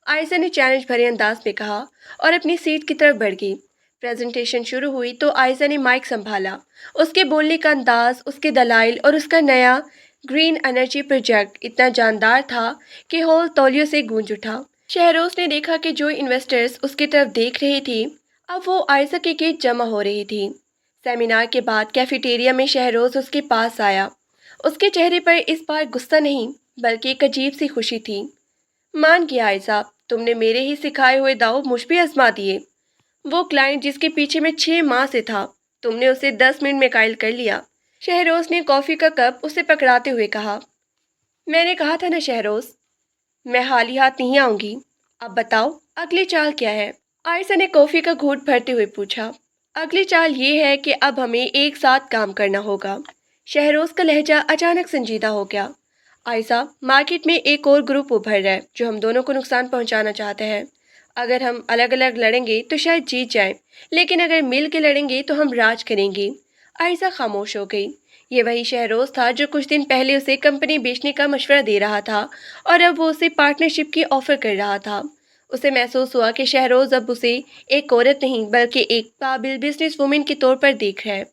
عائزہ نے چیلنج بھرے انداز میں کہا اور اپنی سیٹ کی طرف بڑھ گئی۔ پریزنٹیشن شروع ہوئی تو عائزہ نے مائک سنبھالا۔ اس کے بولنے کا انداز، اس کے دلائل اور اس کا نیا گرین انرجی پروجیکٹ اتنا جاندار تھا کہ ہال تولیوں سے گونج اٹھا۔ شہروز نے دیکھا کہ جو انویسٹرز اس کی طرف دیکھ رہے تھے اب وہ عائزہ کے گرد جمع ہو رہی تھی۔ سیمینار کے بعد کیفیٹیریا میں شہروز اس کے پاس آیا۔ اس کے چہرے پر اس بار غصہ نہیں بلکہ ایک عجیب سی خوشی تھی۔ مان گیا عائزہ، تم نے میرے ہی سکھائے ہوئے داؤ مجھ پہ آزما دیے۔ وہ کلائنٹ جس کے پیچھے میں 6 ماہ سے تھا، تم نے اسے 10 منٹ میں قائل کر لیا۔ شہروز نے کافی کا کپ اسے پکڑاتے ہوئے کہا۔ میں نے کہا تھا نا شہروز، میں خالی ہاتھ نہیں آؤں گی۔ اب بتاؤ اگلی چال کیا ہے؟ عائزہ نے کافی کا گھونٹ بھرتے ہوئے پوچھا۔ اگلی چال یہ ہے کہ اب ہمیں ایک ساتھ کام کرنا ہوگا۔ شہروز کا لہجہ اچانک سنجیدہ ہو گیا۔ عائزہ، مارکیٹ میں ایک اور گروپ ابھر رہا ہے جو ہم دونوں کو نقصان پہنچانا چاہتا ہے۔ اگر ہم الگ الگ لڑیں گے تو شاید جیت جائیں، لیکن اگر مل کے لڑیں گے تو ہم راج کریں گے۔ عائزہ خاموش ہو گئی۔ یہ وہی شہروز تھا جو کچھ دن پہلے اسے کمپنی بیچنے کا مشورہ دے رہا تھا اور اب وہ اسے پارٹنرشپ کی آفر کر رہا تھا۔ اسے محسوس ہوا کہ شہروز اب اسے ایک عورت نہیں بلکہ ایک قابل بزنس وومن کے طور پر دیکھ رہا ہے۔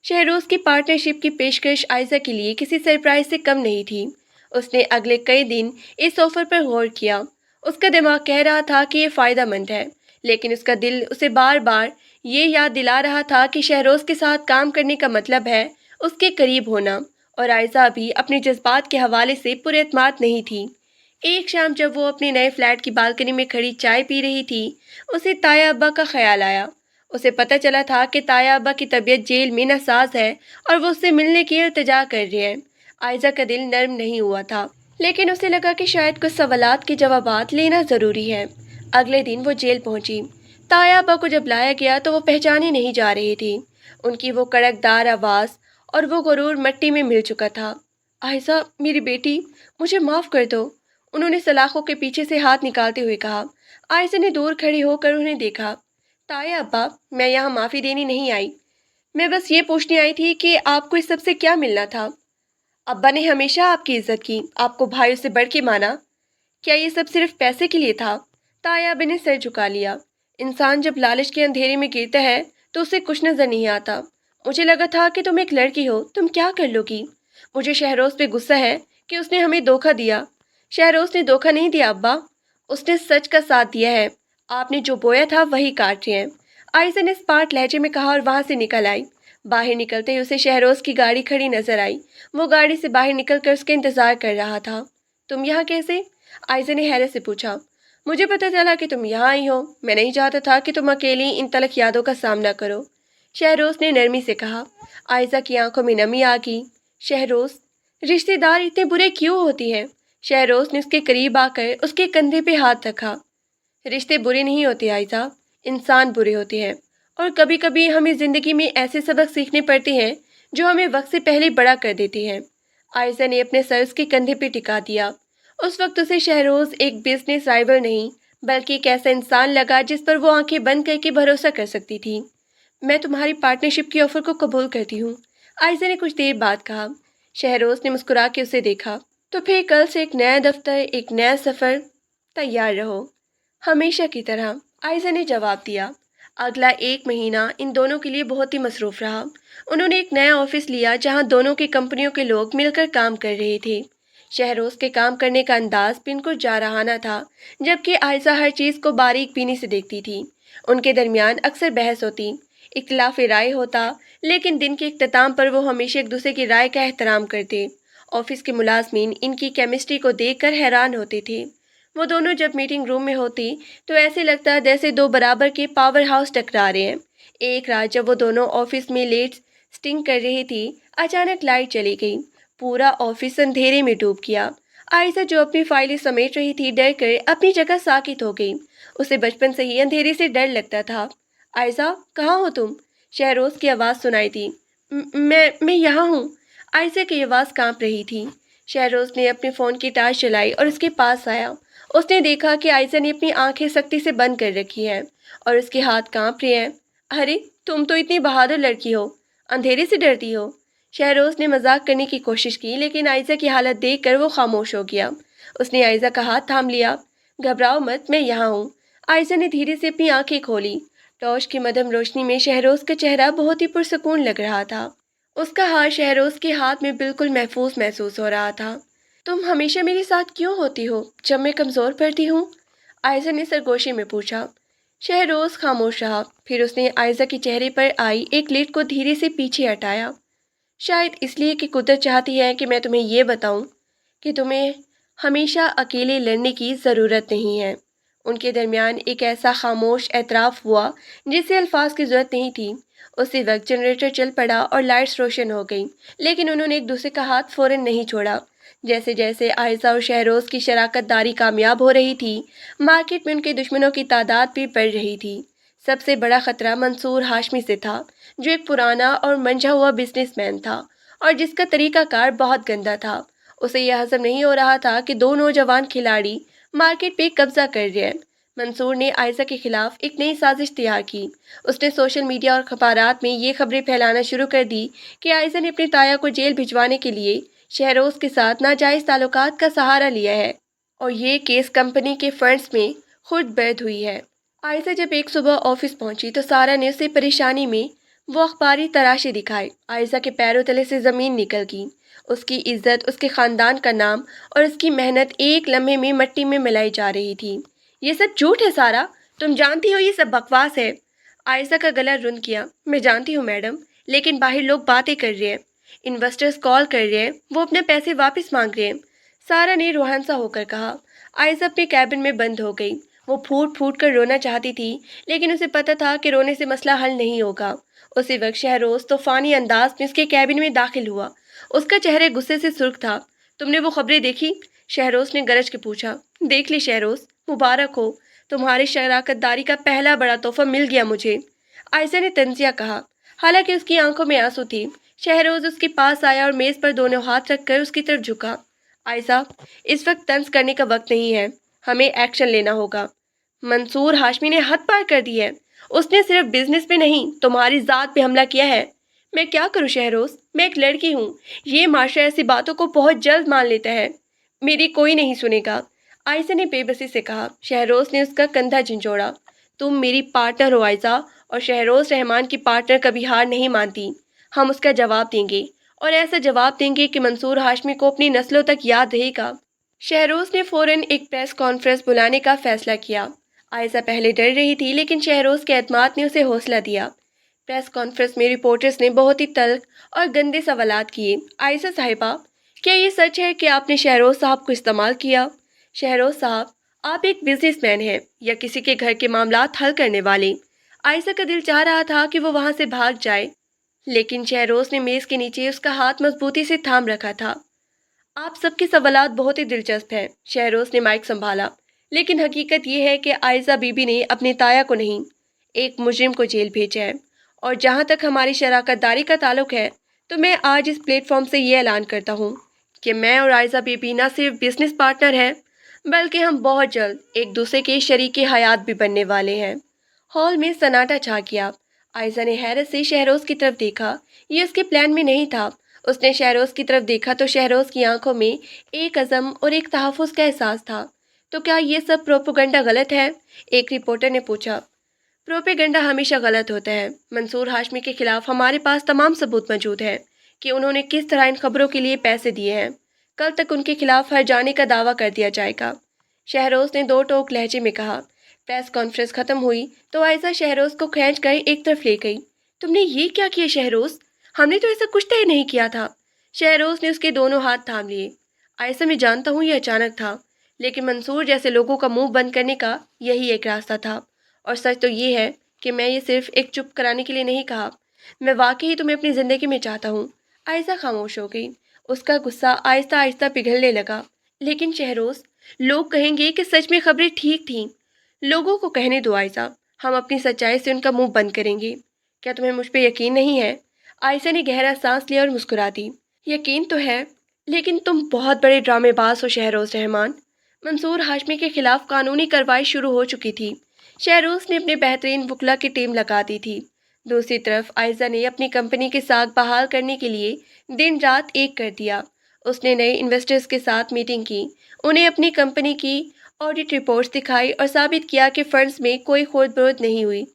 شہروز کی پارٹنرشپ کی پیشکش عائزہ کے لیے کسی سرپرائز سے کم نہیں تھی۔ اس نے اگلے کئی دن اس آفر پر غور کیا۔ اس کا دماغ کہہ رہا تھا کہ یہ فائدہ مند ہے، لیکن اس کا دل اسے بار بار یہ یاد دلا رہا تھا کہ شہروز کے ساتھ کام کرنے کا مطلب ہے اس کے قریب ہونا، اور عائزہ بھی اپنے جذبات کے حوالے سے پر اعتماد نہیں تھی۔ ایک شام جب وہ اپنے نئے فلیٹ کی بالکنی میں کھڑی چائے پی رہی تھی، اسے تایا ابا کا خیال آیا۔ اسے پتہ چلا تھا کہ تایا ابا کی طبیعت جیل میں ناساز ہے اور وہ اس سے ملنے کی التجا کر رہے ہیں۔ عائزہ کا دل نرم نہیں ہوا تھا، لیکن اسے لگا کہ شاید کچھ سوالات کے جوابات لینا ضروری ہے۔ اگلے دن وہ جیل پہنچی۔ تایا ابا کو جب لایا گیا تو وہ پہچانے نہیں جا رہے تھے۔ ان کی وہ کڑک دار آواز اور وہ غرور مٹی میں مل چکا تھا۔ عائزہ میری بیٹی، مجھے معاف کر دو، انہوں نے سلاخوں کے پیچھے سے ہاتھ نکالتے ہوئے کہا۔ عائزہ نے دور کھڑی ہو کر انہیں دیکھا۔ تایا ابا، میں یہاں معافی دینی نہیں آئی، میں بس یہ پوچھنے آئی تھی کہ آپ کو اس سب سے کیا ملنا تھا؟ ابا نے ہمیشہ آپ کی عزت کی، آپ کو بھائیوں سے بڑھ کے مانا، کیا یہ سب صرف پیسے کے لیے تھا؟ تایا ابا نے سر جھکا لیا۔ انسان جب لالچ کے اندھیرے میں گرتا ہے تو اسے کچھ نظر نہیں آتا۔ مجھے لگا تھا کہ تم ایک لڑکی ہو، تم کیا کر لو گی؟ مجھے شہروز پہ غصہ ہے کہ اس نے ہمیں دھوکہ دیا۔ شہروز نے دھوکہ نہیں دیا ابا، اس نے سچ کا ساتھ دیا ہے۔ آپ نے جو بویا تھا وہی کاٹ رہے ہیں، عائزہ نے اسپاٹ لہجے میں کہا اور وہاں سے نکل آئی۔ باہر نکلتے ہی اسے شہروز کی گاڑی کھڑی نظر آئی۔ وہ گاڑی سے باہر نکل کر اس کا انتظار کر رہا تھا۔ تم یہاں کیسے؟ عائزہ نے حیرت سے پوچھا۔ مجھے پتہ چلا کہ تم یہاں آئی ہو، میں نہیں چاہتا تھا کہ تم اکیلی ان تلخ یادوں کا سامنا کرو، شہروز نے نرمی سے کہا۔ عائزہ کی آنکھوں میں نمی آ گئی۔ شہروز، رشتے دار اتنے برے کیوں ہوتی ہیں؟ شہروز نے اس کے قریب آ کر اس کے کندھے پہ ہاتھ رکھا۔ رشتے برے نہیں ہوتے عائزہ، انسان برے ہوتے ہیں، اور کبھی کبھی ہمیں زندگی میں ایسے سبق سیکھنے پڑتے ہیں جو ہمیں وقت سے پہلے بڑا کر دیتے ہیں۔ عائزہ نے اپنے سر اس کے کندھے پہ ٹکا دیا۔ اس وقت اسے شہروز ایک بزنس رائول نہیں بلکہ ایک ایسا انسان لگا جس پر وہ آنکھیں بند کر کے بھروسہ کر سکتی تھی۔ میں تمہاری پارٹنرشپ کی آفر کو قبول کرتی ہوں، عائزہ نے کچھ دیر بعد کہا۔ شہروز نے مسکرا کے اسے دیکھا۔ تو پھر کل سے ایک نیا دفتر، ایک نیا سفر، تیار رہو، ہمیشہ کی طرح، عائزہ نے جواب دیا۔ اگلا 1 مہینہ ان دونوں کے لیے بہت ہی مصروف رہا۔ انہوں نے ایک نیا آفس لیا جہاں دونوں کی کمپنیوں کے لوگ مل کر کام کر رہے تھے۔ شہروز کے کام کرنے کا انداز بالکل جارحانہ تھا، جبکہ عائزہ ہر چیز کو باریک بینی سے دیکھتی تھی۔ ان کے درمیان اکثر بحث ہوتی، اختلاف رائے ہوتا، لیکن دن کے اختتام پر وہ ہمیشہ ایک دوسرے کی رائے کا احترام کرتے آفس کے ملازمین ان کی کیمسٹری کو دیکھ کر حیران ہوتے تھے۔ وہ دونوں جب میٹنگ روم میں ہوتی تو ایسے لگتا جیسے دو برابر کے پاور ہاؤس ٹکرا رہے ہیں۔ ایک رات جب وہ دونوں آفس میں لیٹ سٹنگ کر رہی تھی، اچانک لائٹ چلی گئی۔ پورا آفس اندھیرے میں ڈوب گیا۔ عائشہ جو اپنی فائلیں سمیٹ رہی تھی ڈر کر اپنی جگہ ساکت ہو گئی۔ اسے بچپن سے ہی اندھیرے سے ڈر لگتا تھا۔ عائشہ، کہاں ہو تم؟ شہروز کی آواز سنائی دی۔ میں یہاں ہوں۔ عائشہ کی آواز کانپ رہی تھی۔ شہروز نے اپنے فون کی ٹارچ جلائی اور اس کے پاس آیا۔ اس نے دیکھا کہ عائشہ نے اپنی آنکھیں سختی سے بند کر رکھی ہیں اور اس کے ہاتھ کانپ رہے ہیں۔ ارے، تم تو اتنی بہادر لڑکی ہو، اندھیرے سے ڈرتی ہو؟ شہروز نے مذاق کرنے کی کوشش کی، لیکن عائشہ کی حالت دیکھ کر وہ خاموش ہو گیا۔ اس نے عائشہ کا ہاتھ تھام لیا۔ گھبراؤ مت، میں یہاں ہوں۔ عائشہ نے دھیرے سے اپنی آنکھیں کھولی۔ ٹارچ کی مدھم روشنی میں شہروز کا چہرہ بہت ہی پرسکون لگ رہا تھا۔ اس کا ہاتھ شہروز کے ہاتھ میں بالکل محفوظ محسوس ہو رہا تھا۔ تم ہمیشہ میرے ساتھ کیوں ہوتی ہو جب میں کمزور پڑتی ہوں؟ عائشہ نے سرگوشی میں پوچھا۔ شہروز خاموش رہا، پھر اس نے عائشہ کے چہرے پر آئی ایک لٹ کو دھیرے سے پیچھے ہٹایا۔ شاید اس لیے کہ قدرت چاہتی ہے کہ میں تمہیں یہ بتاؤں کہ تمہیں ہمیشہ اکیلے لڑنے کی ضرورت نہیں ہے۔ ان کے درمیان ایک ایسا خاموش اعتراف ہوا جسے الفاظ کی ضرورت نہیں تھی۔ اسی وقت جنریٹر چل پڑا اور لائٹس روشن ہو گئیں، لیکن انہوں نے ایک دوسرے کا ہاتھ فوراً نہیں چھوڑا۔ جیسے جیسے عائشہ اور شہروز کی شراکت داری کامیاب ہو رہی تھی، مارکیٹ میں ان کے دشمنوں کی تعداد بھی بڑھ رہی تھی۔ سب سے بڑا خطرہ منصور ہاشمی سے تھا، جو ایک پرانا اور منجھا ہوا بزنس مین تھا اور جس کا طریقہ کار بہت گندا تھا۔ اسے یہ ہضم نہیں ہو رہا تھا کہ دو نوجوان کھلاڑی مارکیٹ پہ قبضہ کر رہے ہیں۔ منصور نے عائشہ کے خلاف ایک نئی سازش تیار کی۔ اس نے سوشل میڈیا اور اخبارات میں یہ خبریں پھیلانا شروع کر دی کہ عائشہ نے اپنی تایا کو جیل بھجوانے کے لیے شہروز کے ساتھ ناجائز تعلقات کا سہارا لیا ہے اور یہ کیس کمپنی کے فنڈز میں خرد برد ہوئی ہے۔ عائشہ جب ایک صبح آفس پہنچی تو سارا نے اسے پریشانی میں وہ اخباری تراشے دکھائے۔ عائشہ کے پیروں تلے سے زمین نکل گئی۔ اس کی عزت، اس کے خاندان کا نام اور اس کی محنت ایک لمحے میں مٹی میں ملائی جا رہی تھی۔ یہ سب جھوٹ ہے سارا، تم جانتی ہو یہ سب بکواس ہے۔ عائشہ کا گلا رن کیا۔ میں جانتی ہوں میڈم، لیکن باہر لوگ باتیں کر رہے ہیں، انویسٹرز کال کر رہے ہیں، وہ اپنے پیسے واپس مانگ رہے ہیں، سارا نے روحن سا ہو کر کہا۔ عائشہ اپنے کیبن میں بند ہو گئی۔ وہ پھوٹ پھوٹ کر رونا چاہتی تھی، لیکن اسے پتہ تھا کہ رونے سے مسئلہ حل نہیں ہوگا۔ اسی وقت شہروز طوفانی انداز میں اس کے کیبن میں داخل ہوا۔ اس کا چہرہ غصے سے سرخ تھا۔ تم نے وہ خبریں دیکھی؟ شہروز نے گرج کے پوچھا۔ دیکھ لی شہروز، مبارک ہو، تمہاری شراکت داری کا پہلا بڑا تحفہ مل گیا مجھے، عائشہ نے طنزیہ کہا، حالانکہ اس کی آنکھوں میں آنسو تھی۔ شہروز اس کے پاس آیا اور میز پر دونوں ہاتھ رکھ کر اس کی طرف جھکا۔ عائشہ، اس وقت طنز کرنے کا وقت نہیں ہے، ہمیں ایکشن لینا ہوگا۔ منصور ہاشمی نے حد پار کر دی ہے۔ اس نے صرف بزنس پہ نہیں، تمہاری ذات پہ حملہ کیا ہے۔ میں کیا کروں شہروز، میں ایک لڑکی ہوں، یہ معاشرہ ایسی باتوں کو بہت جلد مان لیتا ہے، میری کوئی نہیں سنے گا، عائشہ نے بے بسی سے کہا۔ شہروز نے اس کا کندھا جھنجھوڑا۔ تم میری پارٹنر ہو عائشہ، اور شہروز رحمان کی پارٹنر کبھی ہار نہیں مانتی۔ ہم اس کا جواب دیں گے، اور ایسا جواب دیں گے کہ منصور ہاشمی کو اپنی نسلوں تک یاد رہے گا۔ شہروز نے فوراً ایک پریس کانفرنس بلانے کا فیصلہ کیا۔ عائشہ پہلے ڈر رہی تھی، لیکن شہروز کے اعتماد نے اسے حوصلہ دیا۔ پریس کانفرنس میں رپورٹرز نے بہت ہی تلخ اور گندے سوالات کیے۔ عائشہ صاحبہ، کیا یہ سچ ہے کہ آپ نے شہروز صاحب کو استعمال کیا؟ شہروز صاحب، آپ ایک بزنس مین ہیں یا کسی کے گھر کے معاملات حل کرنے والے؟ عائشہ کا دل چاہ رہا تھا کہ وہ وہاں سے بھاگ جائے، لیکن شہروز نے میز کے نیچے اس کا ہاتھ مضبوطی سے تھام رکھا تھا۔ آپ سب کے سوالات بہت ہی دلچسپ ہیں، شہروز نے مائک سنبھالا، لیکن حقیقت یہ ہے کہ عائشہ بی بی نے اپنی تایا کو نہیں، ایک مجرم کو جیل بھیجا ہے، اور جہاں تک ہماری شراکت داری کا تعلق ہے تو میں آج اس پلیٹ فارم سے یہ اعلان کرتا ہوں کہ میں اور عائشہ بی بی نہ صرف بزنس پارٹنر ہیں، بلکہ ہم بہت جلد ایک دوسرے کے شریک حیات بھی بننے والے ہیں۔ ہال میں سناٹا چھا گیا۔ عائشہ نے حیرت سے شہروز کی طرف دیکھا۔ یہ اس کے پلان میں نہیں تھا۔ اس نے شہروز کی طرف دیکھا تو شہروز کی آنکھوں میں ایک عزم اور ایک تحفظ کا احساس تھا۔ تو کیا یہ سب پروپیگنڈا غلط ہے؟ ایک رپورٹر نے پوچھا۔ پروپیگنڈا ہمیشہ غلط ہوتا ہے۔ منصور ہاشمی کے خلاف ہمارے پاس تمام ثبوت موجود ہے کہ انہوں نے کس طرح ان خبروں کے لیے پیسے دیے ہیں۔ کل تک ان کے خلاف ہر جانے کا دعویٰ کر دیا جائے گا، شہروز نے دو ٹوک لہجے میں کہا۔ پریس کانفرنس ختم ہوئی تو عائشہ شہروز کو کھینچ کر ایک طرف لے گئی۔ تم نے یہ کیا کیا شہروز؟ ہم نے تو ایسا کچھ طے نہیں کیا تھا۔ शहरोज ने उसके दोनों हाथ थाम लिए। आयशा, मैं जानता हूँ ये अचानक था, लेकिन मंसूर जैसे लोगों का मुंह बंद करने का यही एक रास्ता था। और सच तो ये है कि मैं ये सिर्फ एक चुप कराने के लिए नहीं कहा, मैं वाकई ही तुम्हें अपनी ज़िंदगी में चाहता हूँ। आयशा खामोश हो गई। उसका गुस्सा आहिस्ता आहिस्ता पिघलने लगा। लेकिन शहरोज, लोग कहेंगे कि सच में खबरें ठीक थीं। लोगों को कहने दो आयशा, हम अपनी सच्चाई से उनका मुंह बंद करेंगे। क्या तुम्हें मुझ पर यकीन नहीं है? आयशा ने गहरा सांस लिया और मुस्कुरा दी। यकीन तो है, लेकिन तुम बहुत बड़े ड्रामेबाज हो शहरोज रहमान। मंसूर हाशमी के खिलाफ कानूनी कार्रवाई शुरू हो चुकी थी। शहरोज ने अपने बेहतरीन वकला की टीम लगा दी थी। दूसरी तरफ आयशा ने अपनी कंपनी की साख बहाल करने के लिए दिन रात एक कर दिया। उसने नए इन्वेस्टर्स के साथ मीटिंग की, उन्हें अपनी कंपनी की ऑडिट रिपोर्ट्स दिखाई और साबित किया कि फंड्स में कोई खोद बरोद नहीं हुई।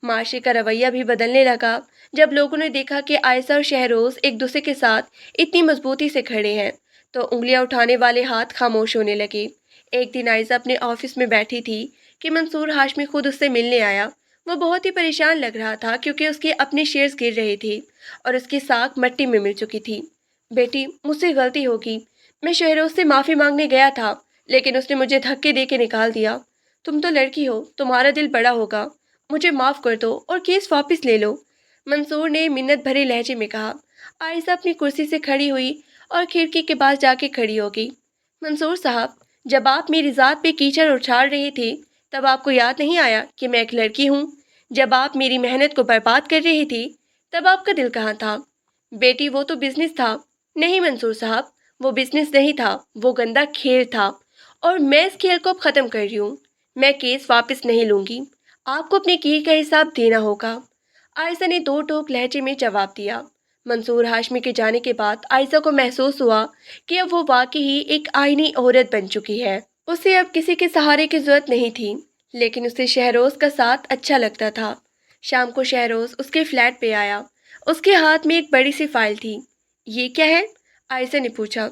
माशरे का रवैया भी बदलने लगा। जब लोगों ने देखा कि आयशा और शहरोज एक दूसरे के साथ इतनी मजबूती से खड़े हैं, तो उंगलियां उठाने वाले हाथ खामोश होने लगे। एक दिन आयशा अपने ऑफिस में बैठी थी कि मंसूर हाशमी खुद उससे मिलने आया। वो बहुत ही परेशान लग रहा था क्योंकि उसके अपने शेयर्स गिर रहे थे और उसकी साख मट्टी में मिल चुकी थी। बेटी, मुझसे गलती होगी। मैं शहरोज से माफ़ी मांगने गया था, लेकिन उसने मुझे धक्के दे के निकाल दिया। तुम तो लड़की हो, तुम्हारा दिल बड़ा होगा। मुझे माफ़ कर दो और केस वापस ले लो, मंसूर ने मिन्नत भरे लहजे में कहा। आयशा अपनी कुर्सी से खड़ी हुई और खिड़की के पास जाके खड़ी हो गई। मंसूर साहब, जब आप मेरी ज़ात पे कीचड़ उछाल रहे थे, तब आपको याद नहीं आया कि मैं एक लड़की हूँ? जब आप मेरी मेहनत को बर्बाद कर रहे थे, तब आपका दिल कहाँ था? बेटी, वो तो बिजनेस था। नहीं मंसूर साहब, वो बिजनेस नहीं था, वो गंदा खेल था। और मैं इस खेल को अब ख़त्म कर रही हूँ। मैं केस वापस नहीं लूँगी। आपको अपने किए का हिसाब देना होगा। आयशा ने दो टोक लहजे में जवाब दिया। मंसूर हाशमी के जाने के बाद आयशा को महसूस हुआ कि अब वो वाकई ही एक आईनी औरत बन चुकी है। उसे अब किसी के सहारे की जरूरत नहीं थी, लेकिन उसे शहरोज का साथ अच्छा लगता था। शाम को शहरोज उसके फ्लैट पे आया। उसके हाथ में एक बड़ी सी फाइल थी। ये क्या है? आयशा ने पूछा।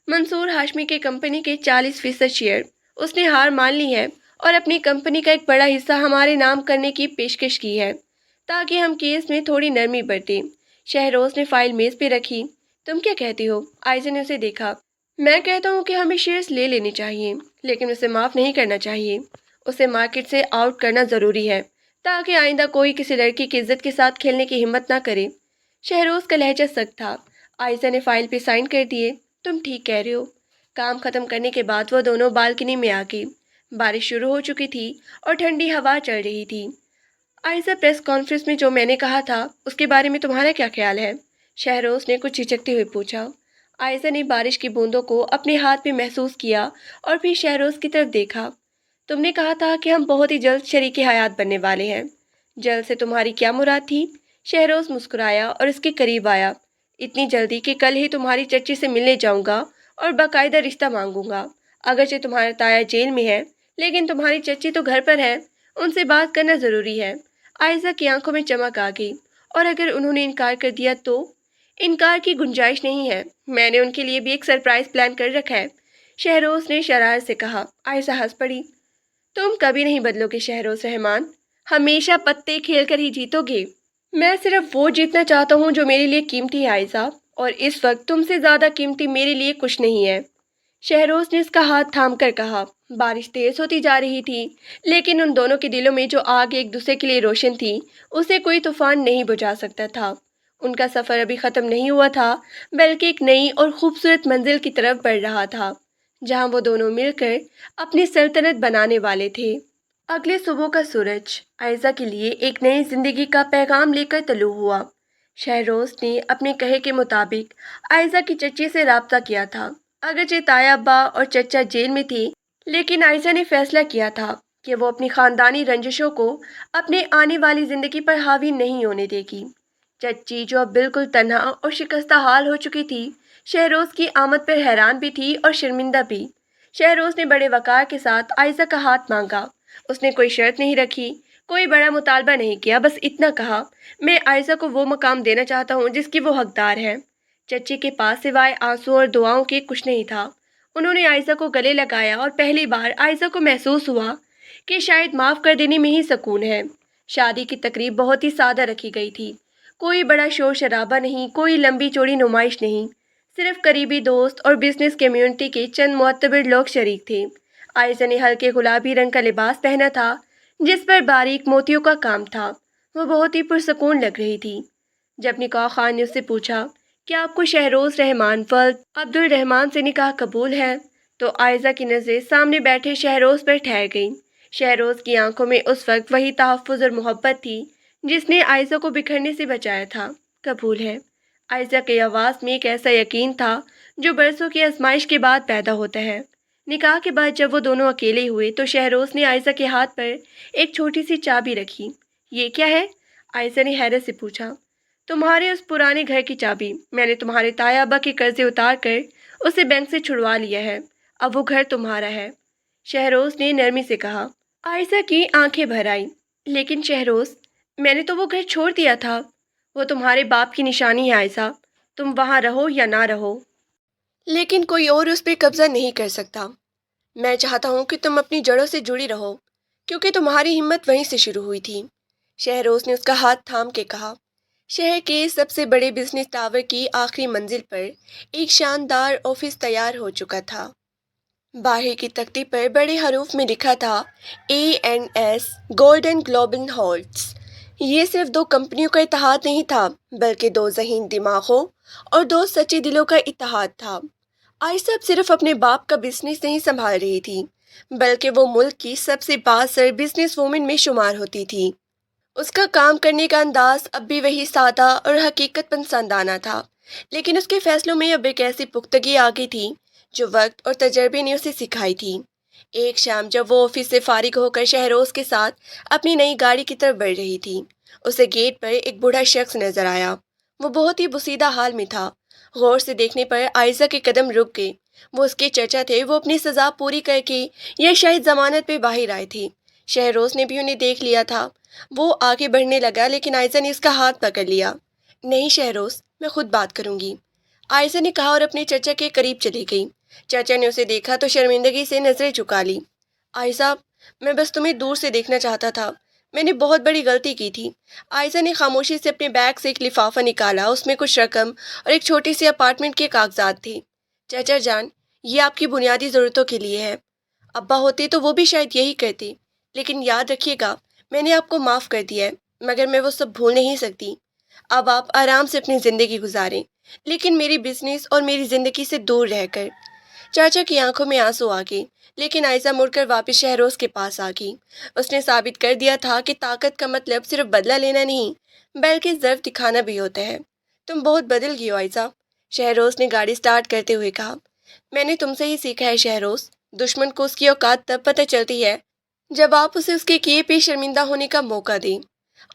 मंसूर हाशमी के कंपनी के 40% शेयर उसने हार मान ली है और अपनी कंपनी का एक बड़ा हिस्सा हमारे नाम करने की पेशकश की है, ताकि हम केस में थोड़ी नरमी बरतें। शहरोज ने फाइल मेज पे रखी। तुम क्या कहती हो? आयशा ने उसे देखा। मैं कहता हूँ कि हमें शेयर्स ले लेने चाहिए, लेकिन उसे माफ़ नहीं करना चाहिए। उसे मार्केट से आउट करना ज़रूरी है, ताकि आइंदा कोई किसी लड़की की इज्जत के साथ खेलने की हिम्मत ना करे। शहरोज का लहजा सख्त था। आयशा ने फाइल पे साइन कर दिए। तुम ठीक कह रहे हो। काम ख़त्म करने के बाद वो दोनों बालकनी में आ गई। बारिश शुरू हो चुकी थी और ठंडी हवा चल रही थी। आयशा, प्रेस कॉन्फ्रेंस में जो मैंने कहा था उसके बारे में तुम्हारा क्या ख्याल है? शहरोज ने कुछ झिझकते हुए पूछा। आयशा ने बारिश की बूंदों को अपने हाथ में महसूस किया और फिर शहरोज की तरफ देखा। तुमने कहा था कि हम बहुत ही जल्द शरीके हयात बनने वाले हैं। जल्द से तुम्हारी क्या मुराद थी? शहरोज मुस्कुराया और उसके करीब आया। इतनी जल्दी कि कल ही तुम्हारी चच्ची से मिलने जाऊंगा और बाकायदा रिश्ता मांगूंगा। अगरचे तुम्हारा ताया जेल में है, लेकिन तुम्हारी चच्ची तो घर पर है, उनसे बात करना ज़रूरी है। आयशा की आंखों में चमक आ गई। और अगर उन्होंने इनकार कर दिया तो? इनकार की गुंजाइश नहीं है। मैंने उनके लिए भी एक सरप्राइज प्लान कर रखा है, शहरोज ने शरारत से कहा। आयशा हंस पड़ी। तुम कभी नहीं बदलोगे शहरोज रहमान, हमेशा पत्ते खेल कर ही जीतोगे। मैं सिर्फ वो जीतना चाहता हूँ जो मेरे लिए कीमती है आयशा, और इस वक्त तुमसे ज़्यादा कीमती मेरे लिए कुछ नहीं है। शहरोज ने उसका हाथ थाम कर कहा। बारिश तेज होती जा रही थी, लेकिन उन दोनों के दिलों में जो आग एक दूसरे के लिए रोशन थी, उसे कोई तूफान नहीं बुझा सकता था। उनका सफ़र अभी ख़त्म नहीं हुआ था, बल्कि एक नई और खूबसूरत मंजिल की तरफ बढ़ रहा था, जहां वो दोनों मिलकर अपनी सल्तनत बनाने वाले थे। अगले सुबह का सूरज आयशा के लिए एक नई जिंदगी का पैगाम लेकर तलू हुआ। शहरोज ने अपने कहे के मुताबिक आयशा की चच्ची से राब्ता किया था। अगरचे ताया अब्बा और चचा जेल में थे, लेकिन आयशा ने फैसला किया था कि वो अपनी खानदानी रंजिशों को अपने आने वाली जिंदगी पर हावी नहीं होने देगी। चच्ची, जो अब बिल्कुल तन्हा और शिकस्ता हाल हो चुकी थी, शहरोज की आमद पर हैरान भी थी और शर्मिंदा भी। शहरोज ने बड़े वक़ार के साथ आयशा का हाथ मांगा। उसने कोई शर्त नहीं रखी, कोई बड़ा मुतालबा नहीं किया, बस इतना कहा, मैं आयशा को वो मकाम देना चाहता हूँ जिसकी वो हकदार है। चच्ची के पास सिवाय आंसू और दुआओं के कुछ नहीं था। उन्होंने आयशा को गले लगाया और पहली बार आयशा को महसूस हुआ कि शायद माफ़ कर देने में ही सुकून है। शादी की तकरीब बहुत ही सादा रखी गई थी। कोई बड़ा शोर शराबा नहीं, कोई लंबी चौड़ी नुमाइश नहीं। सिर्फ करीबी दोस्त और बिजनेस कम्युनिटी के चंद मोतबर लोग शरीक थे। आयशा ने हल्के गुलाबी रंग का लिबास पहना था, जिस पर बारीक मोतियों का काम था। वो बहुत ही पुरसकून लग रही थी। जब निकाह खान ने उससे पूछा, क्या आपको शहरोज रहमान फल्क अब्दुल रहमान से निकाह कबूल है, तो आयशा की नज़रें सामने बैठे शहरोज पर ठहर गईं। शहरोज की आंखों में उस वक्त वही तहफ़्फ़ुज़ और मोहब्बत थी जिसने आयशा को बिखरने से बचाया था। कबूल है। आयशा की आवाज़ में एक ऐसा यकीन था जो बरसों की आजमाइश के बाद पैदा होता है। निकाह के बाद जब वो दोनों अकेले हुए तो शहरोज ने आयशा के हाथ पर एक छोटी सी चाबी रखी। ये क्या है? आयशा ने हैरत से पूछा। तुम्हारे उस पुराने घर की चाबी। मैंने तुम्हारे तायाबा के कर्जे उतार कर उसे बैंक से छुड़वा लिया है। अब वो घर तुम्हारा है, शहरोज ने नरमी से कहा। आयशा की आंखें भर आईं। लेकिन शहरोज, मैंने तो वो घर छोड़ दिया था। वो तुम्हारे बाप की निशानी है आयशा। तुम वहाँ रहो या ना रहो, लेकिन कोई और उस पर कब्जा नहीं कर सकता। मैं चाहता हूँ कि तुम अपनी जड़ों से जुड़ी रहो, क्योंकि तुम्हारी हिम्मत वहीं से शुरू हुई थी। शहरोज ने उसका हाथ थाम के कहा। शहर के सबसे बड़े बिजनेस टावर की आखिरी मंजिल पर एक शानदार ऑफिस तैयार हो चुका था। बाहर की तख्ती पर बड़े हरूफ में लिखा था A&S गोल्डन ग्लोबल हॉल्ट्स। ये सिर्फ दो कंपनियों का इत्तेहाद नहीं था, बल्कि दो ज़हीन दिमागों और दो सच्चे दिलों का इत्तेहाद था। आयशा अब सिर्फ अपने बाप का बिजनेस नहीं संभाल रही थी, बल्कि वो मुल्क की सबसे बासर बिजनेस वूमेन में शुमार होती थी। उसका काम करने का अंदाज अब भी वही सादा और हकीकत पसंदाना था, लेकिन उसके फैसलों में अब एक ऐसी पुख्तगी आ गई थी जो वक्त और तजर्बे ने उसे सिखाई थी। एक शाम जब वो ऑफिस से फारिग होकर शहरोज के साथ अपनी नई गाड़ी की तरफ बढ़ रही थी, उसे गेट पर एक बूढ़ा शख्स नजर आया। वो बहुत ही बुसीदा हाल में था। गौर से देखने पर आयशा के कदम रुक गए। वो उसके चचा थे। वो अपनी सजा पूरी करके या शायद जमानत पे बाहर आए थे। शहरोज ने भी उन्हें देख लिया था। वो आगे बढ़ने लगा, लेकिन आयशा ने उसका हाथ पकड़ लिया। नहीं शहरोज, मैं खुद बात करूंगी, आयशा ने कहा और अपने चचा के करीब चली गई। चाचा ने उसे देखा तो शर्मिंदगी से नजरें झुका ली। आयशा, मैं बस तुम्हें दूर से देखना चाहता था। मैंने बहुत बड़ी गलती की थी। आयशा ने खामोशी से अपने बैग से एक लिफाफा निकाला। उसमें कुछ रकम और एक छोटी सी अपार्टमेंट के कागजात थे। चाचा जान, ये आपकी बुनियादी ज़रूरतों के लिए है। अब्बा होते तो वो भी शायद यही करते। लेकिन याद रखिएगा, मैंने आपको माफ़ कर दिया है, मगर मैं वो सब भूल नहीं सकती। अब आप आराम से अपनी ज़िंदगी गुजारें, लेकिन मेरी बिजनेस और मेरी ज़िंदगी से दूर रहकर। चाचा की आंखों में आंसू आ गए, लेकिन आयशा मुड़कर वापस शहरोज के पास आ गई। उसने साबित कर दिया था कि ताकत का मतलब सिर्फ बदला लेना नहीं, बल्कि ज़र्फ दिखाना भी होता है। तुम बहुत बदल गई हो आयशा, शहरोज ने गाड़ी स्टार्ट करते हुए कहा। मैंने तुमसे ही सीखा है शहरोज, दुश्मन को उसकी औकात तब पता चलती है जब आप उसे उसके किए पे शर्मिंदा होने का मौका दें।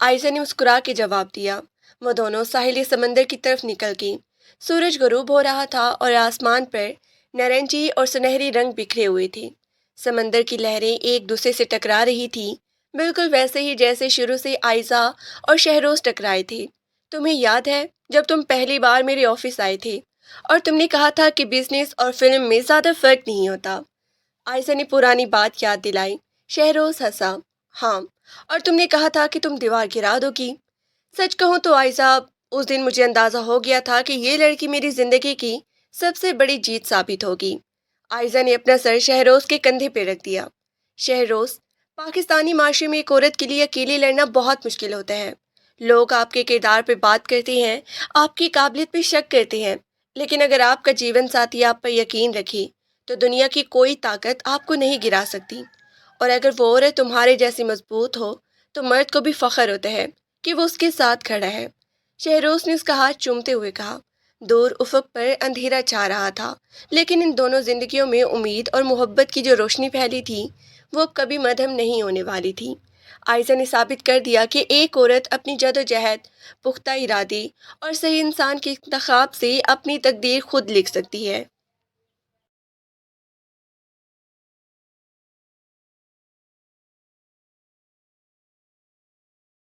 आयशा ने मुस्कुरा के जवाब दिया। वो दोनों साहिल समंदर की तरफ निकल गई। सूरज गरूब हो रहा था और आसमान पर नारंगी और सुनहरी रंग बिखरे हुए थे। समंदर की लहरें एक दूसरे से टकरा रही थी, बिल्कुल वैसे ही जैसे शुरू से आयशा और शहरोज टकराए थे। तुम्हें याद है जब तुम पहली बार मेरे ऑफिस आए थे और तुमने कहा था कि बिजनेस और फिल्म में ज़्यादा फर्क नहीं होता? आयशा ने पुरानी बात याद दिलाई। शहरोज हंसा। हाँ, और तुमने कहा था कि तुम दीवार गिरा दोगी। सच कहूँ तो आयशा, उस दिन मुझे अंदाजा हो गया था कि ये लड़की मेरी जिंदगी की सबसे बड़ी जीत साबित होगी। आयशा ने अपना सर शहरोज के कंधे पे रख दिया। शहरोज, पाकिस्तानी माशरे में एक औरत के लिए अकेले लड़ना बहुत मुश्किल होता है। लोग आपके किरदार पे बात करते हैं, आपकी काबिलियत पे शक करते हैं, लेकिन अगर आपका जीवन साथी आप पर यकीन रखे तो दुनिया की कोई ताकत आपको नहीं गिरा सकती। और अगर वो औरत तुम्हारे जैसी मजबूत हो तो मर्द को भी फख्र होता है कि वो उसके साथ खड़ा है। शहरोज ने उसका हाथ चूमते हुए कहा। दूर उफक पर अंधेरा छा रहा था, लेकिन इन दोनों जिंदगियों में उम्मीद और मोहब्बत की जो रोशनी फैली थी वो अब कभी मध्यम नहीं होने वाली थी। आयशा ने साबित कर दिया कि एक औरत अपनी जदोजहद, पुख्ता इरादे और सही इंसान के इंतखाब से अपनी तकदीर खुद लिख सकती है।